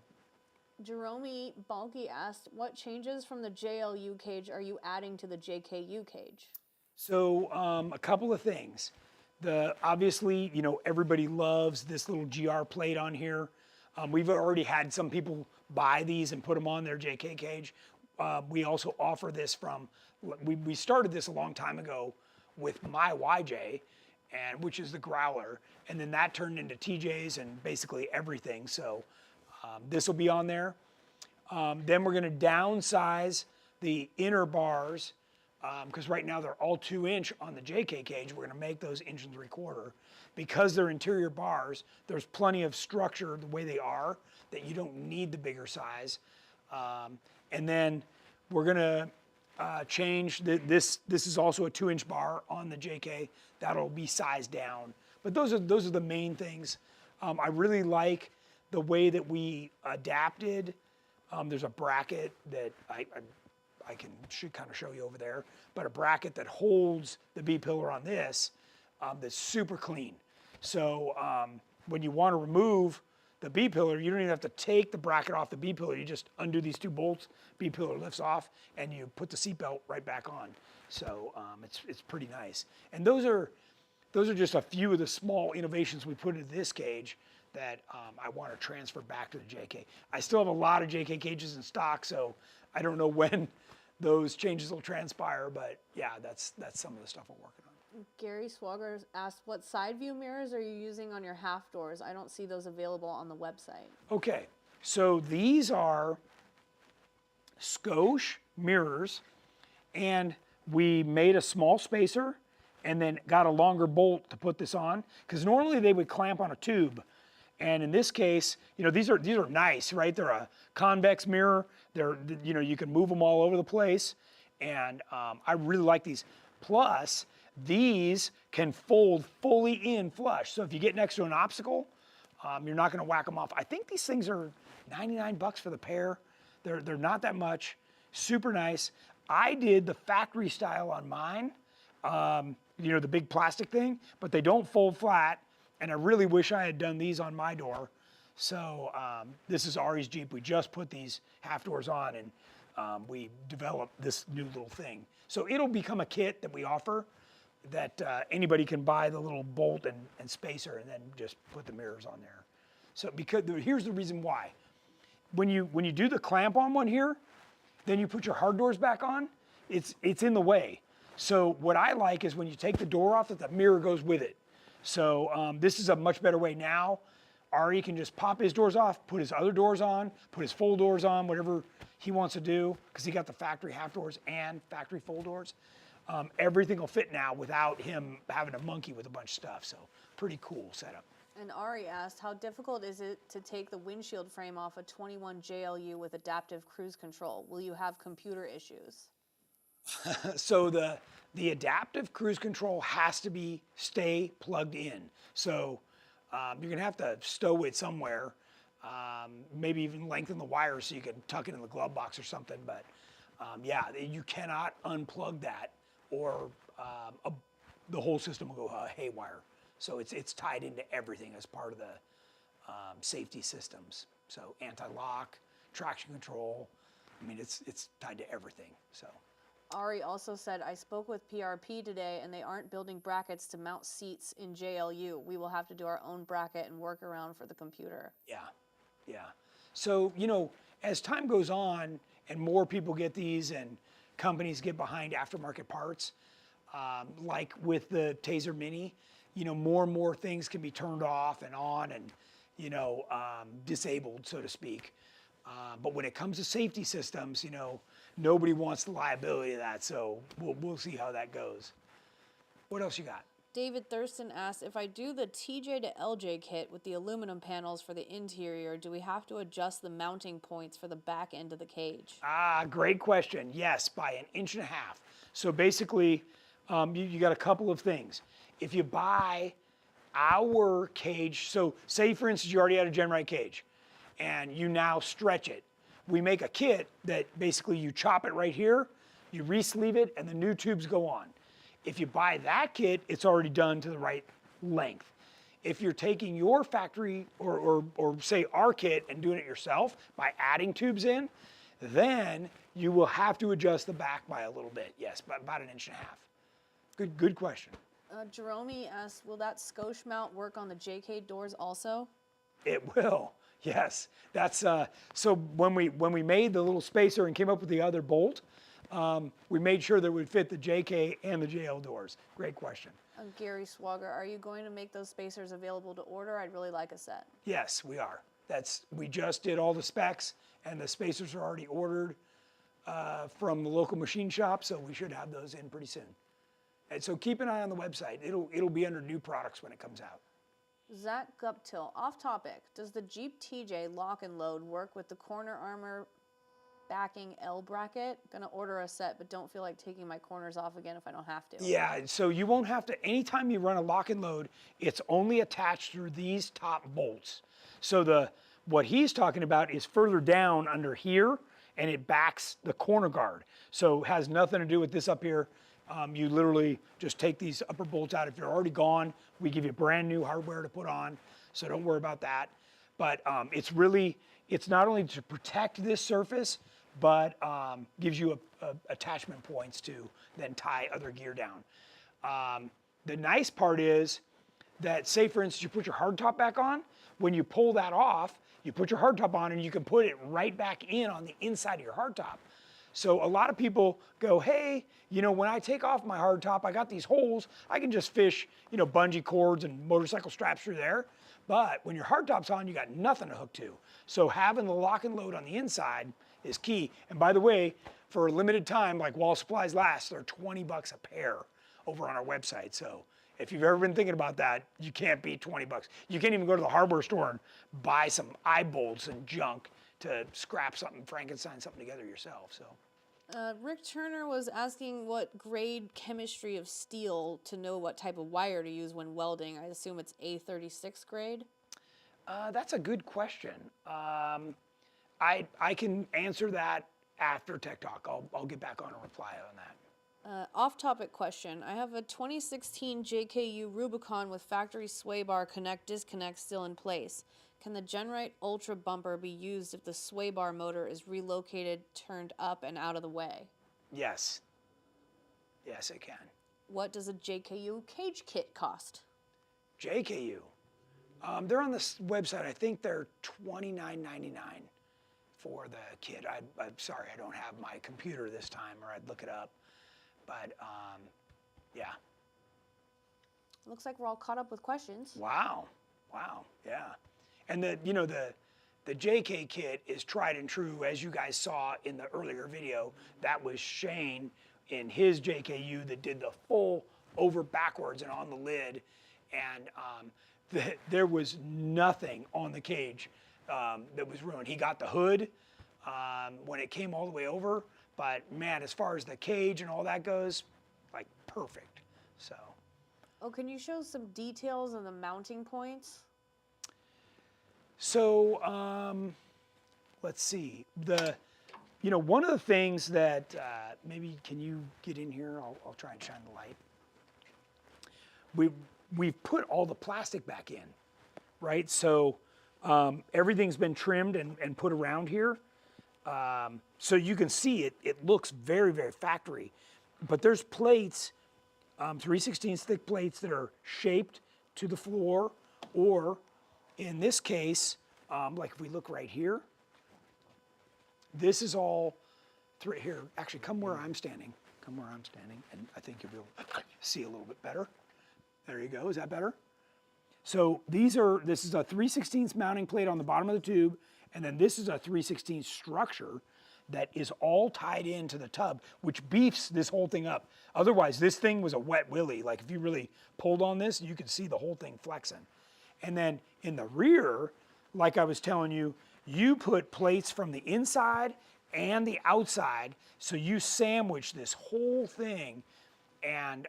Jerome Balky asked, what changes from the JLU cage are you adding to the JKU cage? So a couple of things. Obviously, everybody loves this little GR plate on here. We've already had some people buy these and put them on their JK cage. We also offer this we started this a long time ago with my YJ, which is the Growler, and then that turned into TJs and basically everything. So this will be on there. Then we're going to downsize the inner bars because right now they're all 2-inch on the JK cage. We're going to make those 1.75 inch. Because they're interior bars, there's plenty of structure the way they are that you don't need the bigger size. And then we're going to change this. This is also a 2-inch bar on the JK. That'll be sized down. But those are the main things. I really like the way that we adapted. There's a bracket that should kind of show you over there, but a bracket that holds the B-pillar on this that's super clean. So when you want to remove the B-pillar, you don't even have to take the bracket off the B-pillar. You just undo these 2 bolts, B-pillar lifts off, and you put the seatbelt right back on. So it's pretty nice. And those are just a few of the small innovations we put into this cage that I want to transfer back to the JK. I still have a lot of JK cages in stock, so I don't know when those changes will transpire, but yeah, that's some of the stuff we're working on. Gary Swagger asked, what side view mirrors are you using on your half doors? I don't see those available on the website. Okay, so these are Scosche mirrors, and we made a small spacer and then got a longer bolt to put this on, because normally they would clamp on a tube. And in this case, these are nice, right? They're a convex mirror. You can move them all over the place. And I really like these. Plus, these can fold fully in flush. So if you get next to an obstacle, you're not gonna whack them off. I think these things are 99 bucks for the pair. They're not that much, super nice. I did the factory style on mine, the big plastic thing, but they don't fold flat. And I really wish I had done these on my door. So this is Ari's Jeep. We just put these half doors on, and we developed this new little thing. So it'll become a kit that we offer that anybody can buy the little bolt and spacer and then just put the mirrors on there. So here's the reason why. when you do the clamp on one here, then you put your hard doors back on, it's in the way. So what I like is when you take the door off, that the mirror goes with it. So this is a much better way now. Ari can just pop his doors off, put his other doors on, put his full doors on, whatever he wants to do, because he got the factory half doors and factory full doors. Everything will fit now without him having to monkey with a bunch of stuff. So pretty cool setup. And Ari asked, how difficult is it to take the windshield frame off a 21 JLU with adaptive cruise control? Will you have computer issues? So the adaptive cruise control has to stay plugged in. So you're gonna have to stow it somewhere, maybe even lengthen the wire so you can tuck it in the glove box or something. But yeah, you cannot unplug that, or the whole system will go haywire. So it's tied into everything as part of the safety systems. So anti-lock, traction control. I mean, it's tied to everything. So. Ari also said, I spoke with PRP today and they aren't building brackets to mount seats in JLU. We will have to do our own bracket and work around for the computer. Yeah, yeah. So, you know, as time goes on and more people get these and companies get behind aftermarket parts, like with the Taser Mini, you know, more and more things can be turned off and on and, you know, disabled, so to speak. But when it comes to safety systems, you know, nobody wants the liability of that, so we'll see how that goes. What else you got? David Thurston asked, if I do the TJ to LJ kit with the aluminum panels for the interior, do we have to adjust the mounting points for the back end of the cage? Great question. Yes, by 1.5 inches. So basically, you got a couple of things. If you buy our cage, so say for instance you already had a GenRight cage, and you now stretch it. We make a kit that basically you chop it right here, you re-sleeve it, and the new tubes go on. If you buy that kit, it's already done to the right length. If you're taking your factory or say our kit and doing it yourself by adding tubes in, then you will have to adjust the back by a little bit. Yes, by about 1.5 inches. Good question. Jerome asked, will that Scotch mount work on the JK doors also? It will. Yes, that's so when we made the little spacer and came up with the other bolt, we made sure that it would fit the JK and the JL doors. Great question. Gary Swagger, are you going to make those spacers available to order? I'd really like a set. Yes, we are. We just did all the specs, and the spacers are already ordered from the local machine shop, so we should have those in pretty soon. And so keep an eye on the website. It'll be under new products when it comes out. Zach Guptill, off topic. Does the Jeep TJ lock and load work with the corner armor backing L bracket? Gonna order a set, but don't feel like taking my corners off again if I don't have to. Yeah, so you won't have to, anytime you run a lock and load, it's only attached through these top bolts. So what he's talking about is further down under here, and it backs the corner guard. So it has nothing to do with this up here. You literally just take these upper bolts out. If they're already gone, we give you brand new hardware to put on, so don't worry about that. But it's not only to protect this surface, but gives you attachment points to then tie other gear down. The nice part is that, say for instance, you put your hardtop back on, when you pull that off, you put your hardtop on and you can put it right back in on the inside of your hardtop. So a lot of people go, hey, you know, when I take off my hardtop, I got these holes, I can just fish, you know, bungee cords and motorcycle straps through there. But when your hardtop's on, you got nothing to hook to. So having the lock and load on the inside is key. And by the way, for a limited time, like while supplies last, they're 20 bucks a pair over on our website. So if you've ever been thinking about that, you can't beat 20 bucks. You can't even go to the hardware store and buy some eye bolts and junk to scrap something, Frankenstein something together yourself. So. Rick Turner was asking what grade chemistry of steel to know what type of wire to use when welding. I assume it's A36 grade? That's a good question. I can answer that after Tech Talk. I'll get back on and reply on that. Off-topic question. I have a 2016 JKU Rubicon with factory sway bar connect-disconnect still in place. Can the GenRight Ultra bumper be used if the sway bar motor is relocated, turned up, and out of the way? Yes. Yes, it can. What does a JKU cage kit cost? JKU. They're on this website. I think they're $29.99. for the kit. I'm sorry, I don't have my computer this time, or I'd look it up. But yeah. Looks like we're all caught up with questions. Wow, yeah. And the JK kit is tried and true, as you guys saw in the earlier video. That was Shane in his JKU that did the full over backwards and on the lid, and there was nothing on the cage that was ruined. He got the hood when it came all the way over, but man, as far as the cage and all that goes, like perfect. So. Oh, can you show some details on the mounting points? So let's see. One of the things that maybe can you get in here? I'll try and shine the light. We've put all the plastic back in, right? So everything's been trimmed and put around here. So you can see it looks very, very factory. But there's plates, 3/16 thick plates that are shaped to the floor, or in this case, like if we look right here, this is all here. Actually, come where I'm standing. Come where I'm standing, and I think you'll be able to see a little bit better. There you go. Is that better? So this is a 3/16 mounting plate on the bottom of the tube, and then this is a 3/16 structure that is all tied into the tub, which beefs this whole thing up. Otherwise, this thing was a wet willy. Like if you really pulled on this, you could see the whole thing flexing. And then in the rear, like I was telling you, you put plates from the inside and the outside, so you sandwich this whole thing. And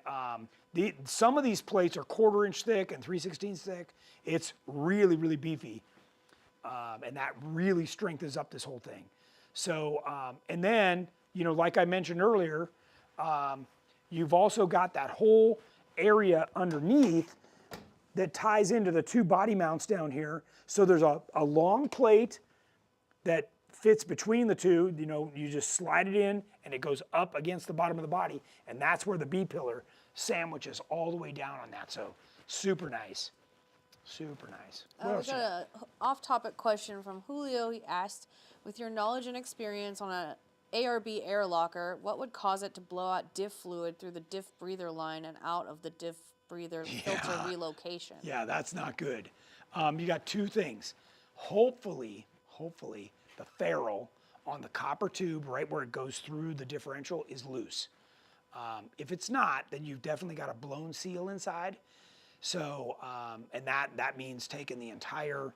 some of these plates are 1/4 inch thick and 3/16 thick. It's really, really beefy. And that really strengthens up this whole thing. So, and then, like I mentioned earlier, you've also got that whole area underneath that ties into the two body mounts down here. So there's a long plate that fits between the two. You just slide it in and it goes up against the bottom of the body, and that's where the B-pillar sandwiches all the way down on that. So super nice. Super nice. We got an off-topic question from Julio. He asked, with your knowledge and experience on a ARB air locker, what would cause it to blow out diff fluid through the diff breather line and out of the diff breather filter relocation? Yeah, that's not good. You got two things. Hopefully, the ferrule on the copper tube right where it goes through the differential is loose. If it's not, then you've definitely got a blown seal inside. So, and that means taking the entire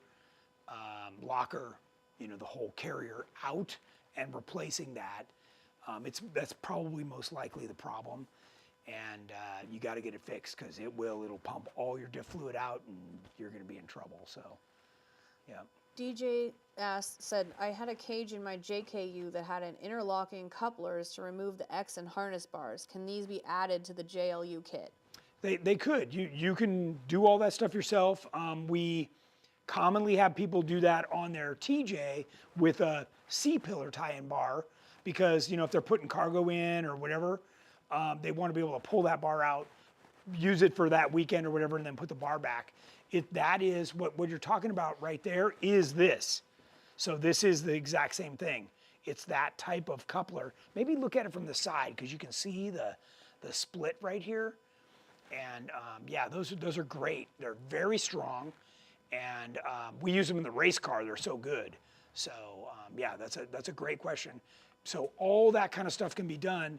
locker, the whole carrier out and replacing that. That's probably most likely the problem, and you got to get it fixed because it'll pump all your diff fluid out and you're going to be in trouble. So, yeah. DJ said, I had a cage in my JKU that had an interlocking couplers to remove the X and harness bars. Can these be added to the JLU kit? They could. You can do all that stuff yourself. We commonly have people do that on their TJ with a C-pillar tie-in bar because, if they're putting cargo in or whatever, they want to be able to pull that bar out, use it for that weekend or whatever, and then put the bar back. That is what you're talking about right there is this. So this is the exact same thing. It's that type of coupler. Maybe look at it from the side because you can see the split right here. And yeah, those are great. They're very strong, and we use them in the race car. They're so good. So yeah, that's a great question. So all that kind of stuff can be done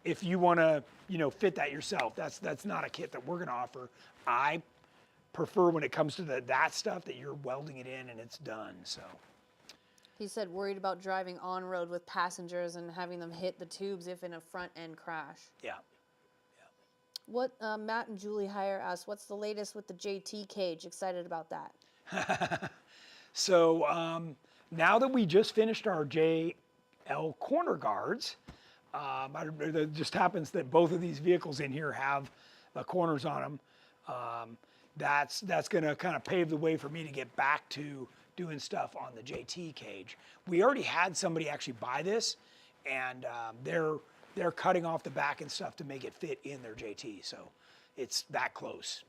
if you want to fit that yourself. That's not a kit that we're going to offer. I prefer when it comes to that stuff that you're welding it in and it's done. So he said worried about driving on road with passengers and having them hit the tubes if in a front end crash. Yeah. What Matt and Julie Heyer asked, what's the latest with the JT cage? Excited about that. So now that we just finished our JL corner guards, it just happens that both of these vehicles in here have the corners on them. That's going to kind of pave the way for me to get back to doing stuff on the JT cage. We already had somebody actually buy this, and they're cutting off the back and stuff to make it fit in their JT. So it's that close.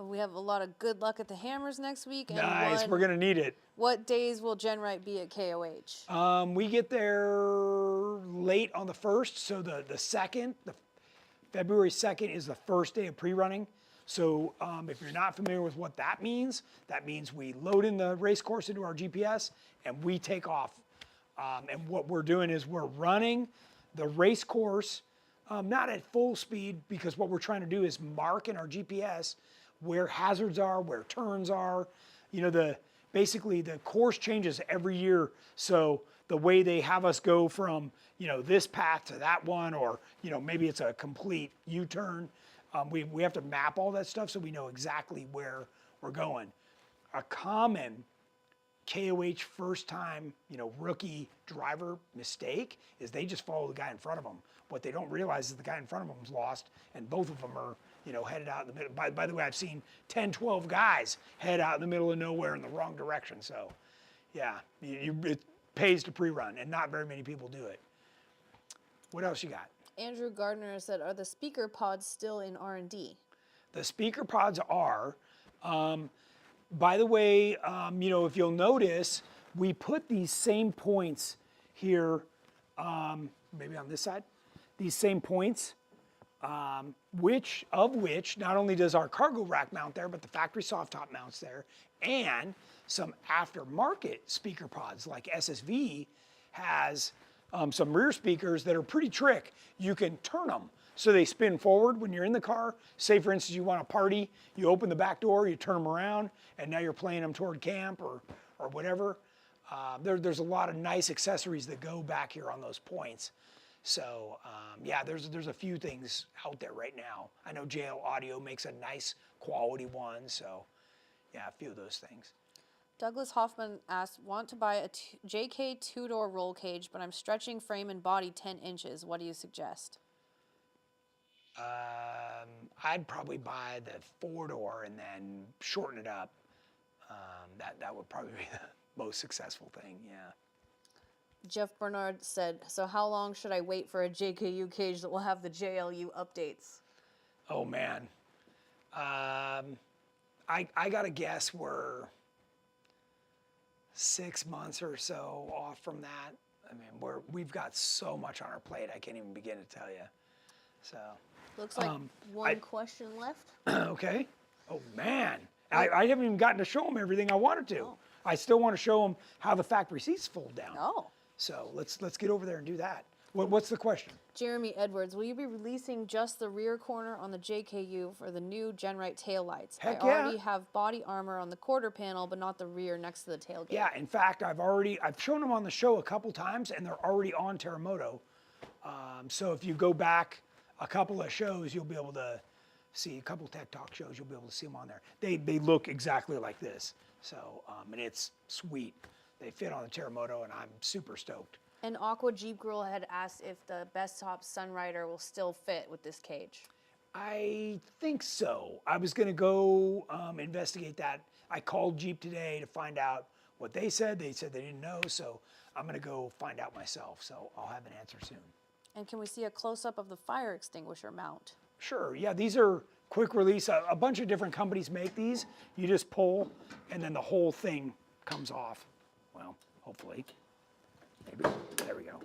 We have a lot of good luck at the Hammers next week. And Nice, we're gonna need it. What days will GenRight be at KOH? We get there late on the 1st, so the 2nd, February 2nd is the first day of pre-running. So if you're not familiar with what that means we load in the race course into our GPS and we take off. And what we're doing is we're running the race course, not at full speed, because what we're trying to do is mark in our GPS where hazards are, where turns are. You know, basically the course changes every year. So the way they have us go from, you know, this path to that one, or, you know, maybe it's a complete U-turn. We have to map all that stuff so we know exactly where we're going. A common KOH first time, you know, rookie driver mistake is they just follow the guy in front of them. What they don't realize is the guy in front of them's lost and both of them are, you know, headed out in the middle. By the way, I've seen 10, 12 guys head out in the middle of nowhere in the wrong direction. So yeah, it pays to pre-run and not very many people do it. What else you got? Andrew Gardner said, are the speaker pods still in R&D? The speaker pods are. By the way, you know, if you'll notice, we put these same points here, maybe on this side, these same points, which not only does our cargo rack mount there, but the factory soft top mounts there, and some aftermarket speaker pods like SSV has some rear speakers that are pretty trick. You can turn them so they spin forward when you're in the car. Say, for instance, you want to party, you open the back door, you turn them around, and now you're playing them toward camp or whatever. There's a lot of nice accessories that go back here on those points. So yeah, there's a few things out there right now. I know JL Audio makes a nice quality one, so yeah, a few of those things. Douglas Hoffman asked, want to buy a JK two-door roll cage, but I'm stretching frame and body 10 inches. What do you suggest? I'd probably buy the 4-door and then shorten it up. That would probably be the most successful thing, yeah. Jeff Bernard said, so how long should I wait for a JKU cage that will have the JLU updates? Oh man. I gotta guess we're 6 months or so off from that. I mean, we've got so much on our plate, I can't even begin to tell you. So. Looks like one question left. Okay. Oh man, I haven't even gotten to show them everything I wanted to. Oh. I still want to show them how the factory seats fold down. Oh. So let's get over there and do that. What's the question? Jeremy Edwards, will you be releasing just the rear corner on the JKU for the new GenRight taillights? Heck I already have body armor on the quarter panel, but not the rear next to the tailgate. Yeah, in fact, I've shown them on the show a couple times, and they're already on Terremoto. So if you go back a couple of shows, you'll be able to see a couple Tech Talk shows. You'll be able to see them on there. They look exactly like this. So and it's sweet. They fit on the Terremoto, and I'm super stoked. And Aqua Jeep Girl had asked if the Best Top Sunrider will still fit with this cage. I think so. I was going to go investigate that. I called Jeep today to find out what they said. They said they didn't know, so I'm going to go find out myself. So I'll have an answer soon. And can we see a close-up of the fire extinguisher mount? Sure. Yeah, these are quick release. A bunch of different companies make these. You just pull, and then the whole thing comes off. Well, hopefully. Maybe. There we go.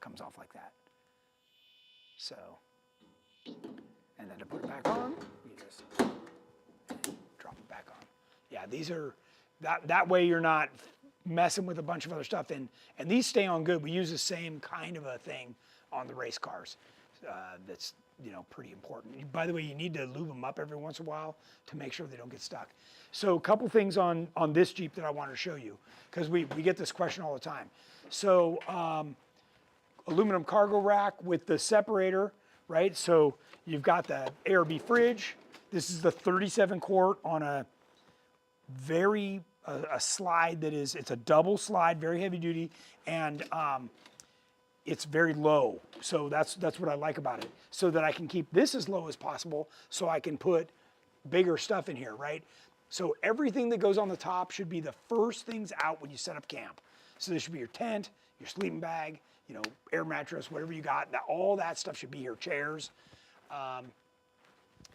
Comes off like that. So, and then to put it back on, you just drop it back on. Yeah, these are, that way you're not messing with a bunch of other stuff. And these stay on good. We use the same kind of a thing on the race cars. That's, you know, pretty important. By the way, you need to lube them up every once in a while to make sure they don't get stuck. So a couple things on this Jeep that I wanted to show you, because we get this question all the time. So aluminum cargo rack with the separator, right? So you've got the ARB fridge. This is the 37 quart on a slide that is, it's a double slide, very heavy duty, and it's very low. So that's what I like about it. So that I can keep this as low as possible so I can put bigger stuff in here, right? So everything that goes on the top should be the first things out when you set up camp. So this should be your tent, your sleeping bag, you know, air mattress, whatever you got. All that stuff should be here, chairs.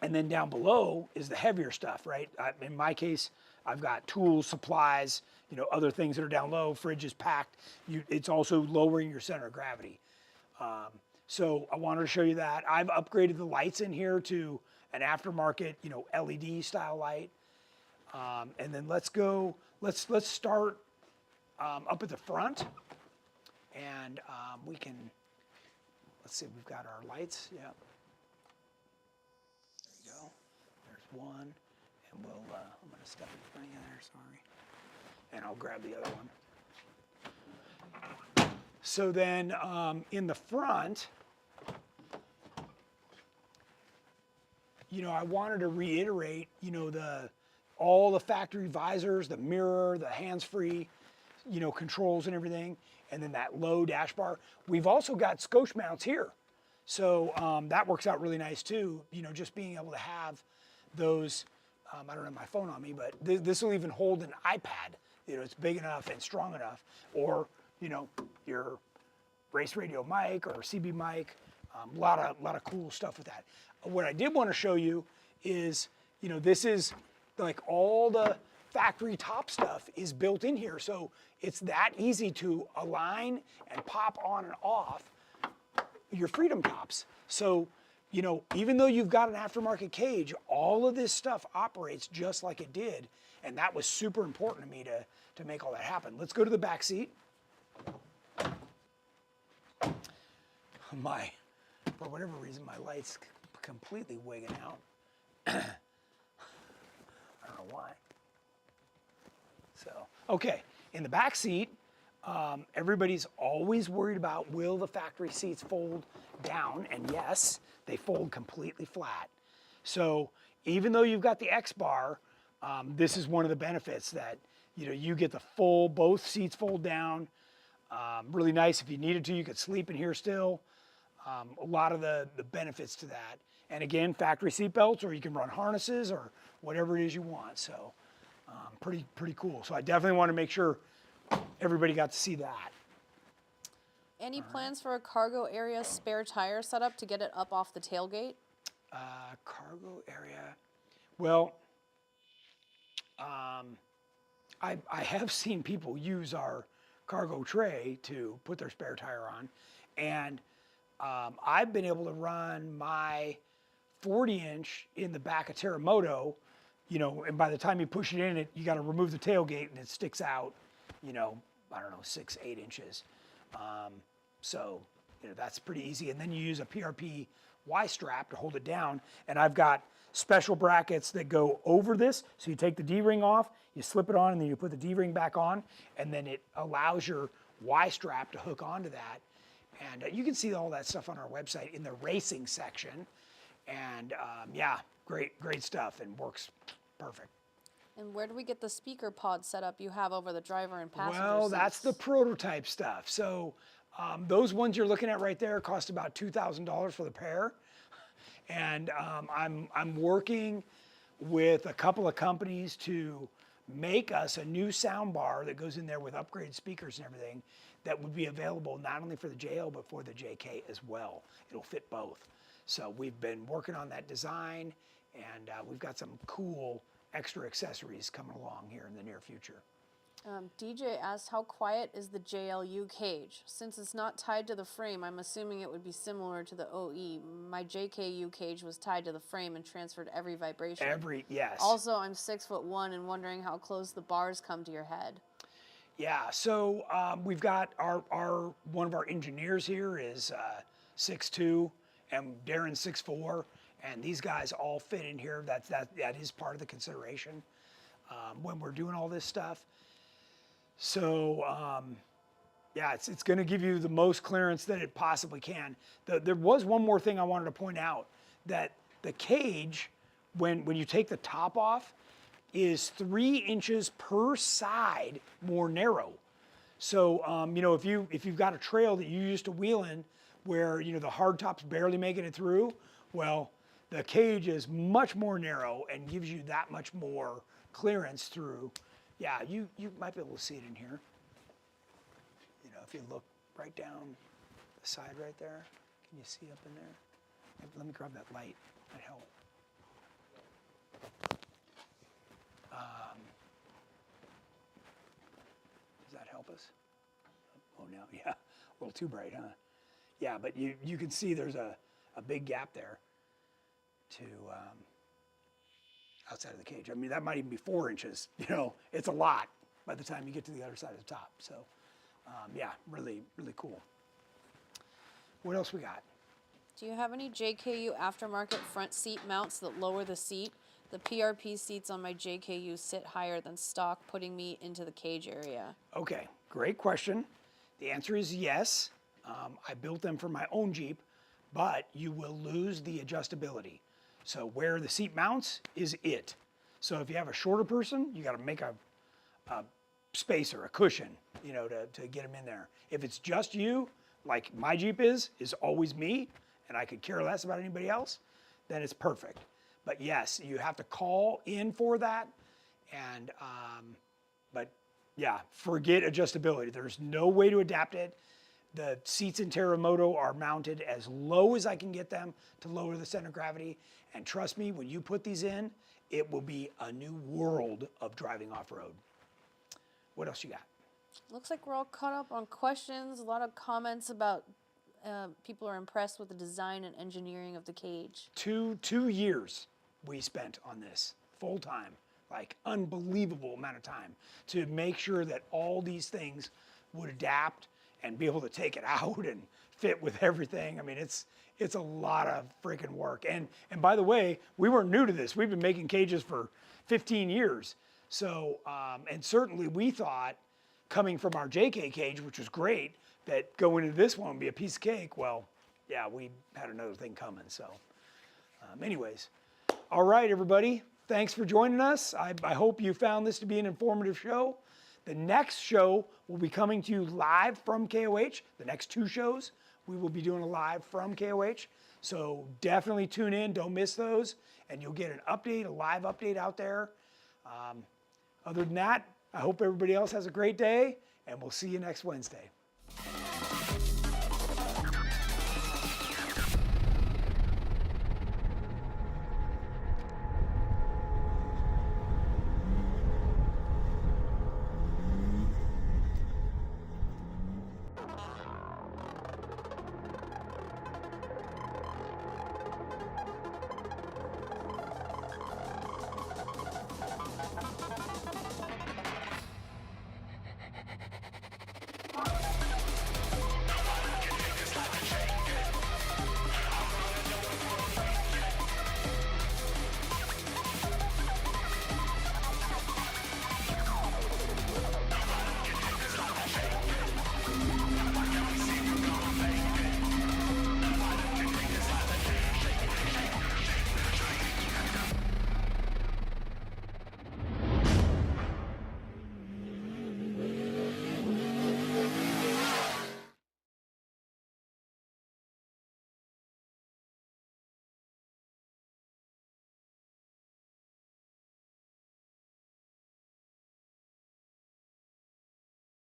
And then down below is the heavier stuff, right? In my case, I've got tools, supplies, other things that are down low. Fridge is packed. It's also lowering your center of gravity. So I wanted to show you that. I've upgraded the lights in here to an aftermarket, LED style light. And then let's start up at the front, and let's see, we've got our lights. Yeah. There you go. There's one, and I'm going to step in front of you there, sorry. And I'll grab the other one. So then in the front, I wanted to reiterate, all the factory visors, the mirror, the hands-free, controls and everything, and then that low dash bar. We've also got Scotch mounts here. So that works out really nice too, just being able to have those, I don't have my phone on me, but this will even hold an iPad. It's big enough and strong enough, or, your race radio mic or CB mic, a lot of cool stuff with that. What I did want to show you is, this is like all the factory top stuff is built in here. So it's that easy to align and pop on and off your Freedom tops. So, even though you've got an aftermarket cage, all of this stuff operates just like it did. And that was super important to me to make all that happen. Let's go to the back seat. For whatever reason, my light's completely wigging out. I don't know why. So, okay, in the back seat, everybody's always worried about, will the factory seats fold down? And yes, they fold completely flat. So even though you've got the X bar, this is one of the benefits that, you get the both seats fold down. Really nice. If you needed to, you could sleep in here still. A lot of the benefits to that. And again, factory seat belts, or you can run harnesses or whatever it is you want. So pretty cool. So I definitely want to make sure everybody got to see that. Any plans for a cargo area spare tire setup to get it up off the tailgate? Cargo area. Well, I have seen people use our cargo tray to put their spare tire on, and I've been able to run my 40-inch in the back of Terremoto, and by the time you push it in, you got to remove the tailgate and it sticks out, I don't know, 6-8 inches. So, that's pretty easy. And then you use a PRP Y-strap to hold it down. And I've got special brackets that go over this. So you take the D-ring off, you slip it on, and then you put the D-ring back on, and then it allows your Y-strap to hook onto that. And you can see all that stuff on our website in the racing section. And yeah, great stuff, and works perfect. And where do we get the speaker pod setup you have over the driver and passenger Well, seats? that's the prototype stuff. So those ones you're looking at right there cost about $2,000 for the pair. And I'm working with a couple of companies to make us a new sound bar that goes in there with upgraded speakers and everything that would be available not only for the JL but for the JK as well. It'll fit both. So we've been working on that design, and we've got some cool extra accessories coming along here in the near future. DJ asked, how quiet is the JLU cage? Since it's not tied to the frame, I'm assuming it would be similar to the OE. My JKU cage was tied to the frame and transferred every vibration. Yes. Also, I'm 6'1" and wondering how close the bars come to your head. Yeah, so we've got one of our engineers here is 6'2", and Darren's 6'4", and these guys all fit in here. That is part of the consideration when we're doing all this stuff. So yeah, it's going to give you the most clearance that it possibly can. There was one more thing I wanted to point out, that the cage, when you take the top off, is 3 inches per side more narrow. So if you've got a trail that you used to wheel in where the hard top's barely making it through, well, the cage is much more narrow and gives you that much more clearance through. Yeah, you might be able to see it in here. If you look right down the side right there, can you see up in there? Let me grab that light. That'd help. Does that help us? Oh, no, yeah, a little too bright, huh? Yeah, but you can see there's a big gap there to outside of the cage. I mean, that might even be 4 inches. You know, it's a lot by the time you get to the other side of the top. So, yeah, really, really cool. What else we got? Do you have any JKU aftermarket front seat mounts that lower the seat? The PRP seats on my JKU sit higher than stock, putting me into the cage area. Okay, great question. The answer is yes. I built them for my own Jeep, but you will lose the adjustability. So where the seat mounts is it. So if you have a shorter person, you got to make a spacer, a cushion, you know, to get them in there. If it's just you, like my Jeep is always me, and I could care less about anybody else, then it's perfect. But yes, you have to call in for that, and but yeah, forget adjustability. There's no way to adapt it. The seats in Terremoto are mounted as low as I can get them to lower the center of gravity. And trust me, when you put these in, it will be a new world of driving off-road. What else you got? Looks like we're all caught up on questions. A lot of comments about people are impressed with the design and engineering of the cage. Two years we spent on this full time, like unbelievable amount of time to make sure that all these things would adapt and be able to take it out and fit with everything. I mean, it's a lot of freaking work. And by the way, we weren't new to this. We've been making cages for 15 years. So, and certainly we thought coming from our JK cage, which was great, that going into this one would be a piece of cake. Well, yeah, we had another thing coming. So anyways, all right, everybody. Thanks for joining us. I hope you found this to be an informative show. The next show will be coming to you live from KOH. The next 2 shows, we will be doing a live from KOH. So definitely tune in, don't miss those, and you'll get an update, a live update out there. Other than that, I hope everybody else has a great day, and we'll see you next Wednesday.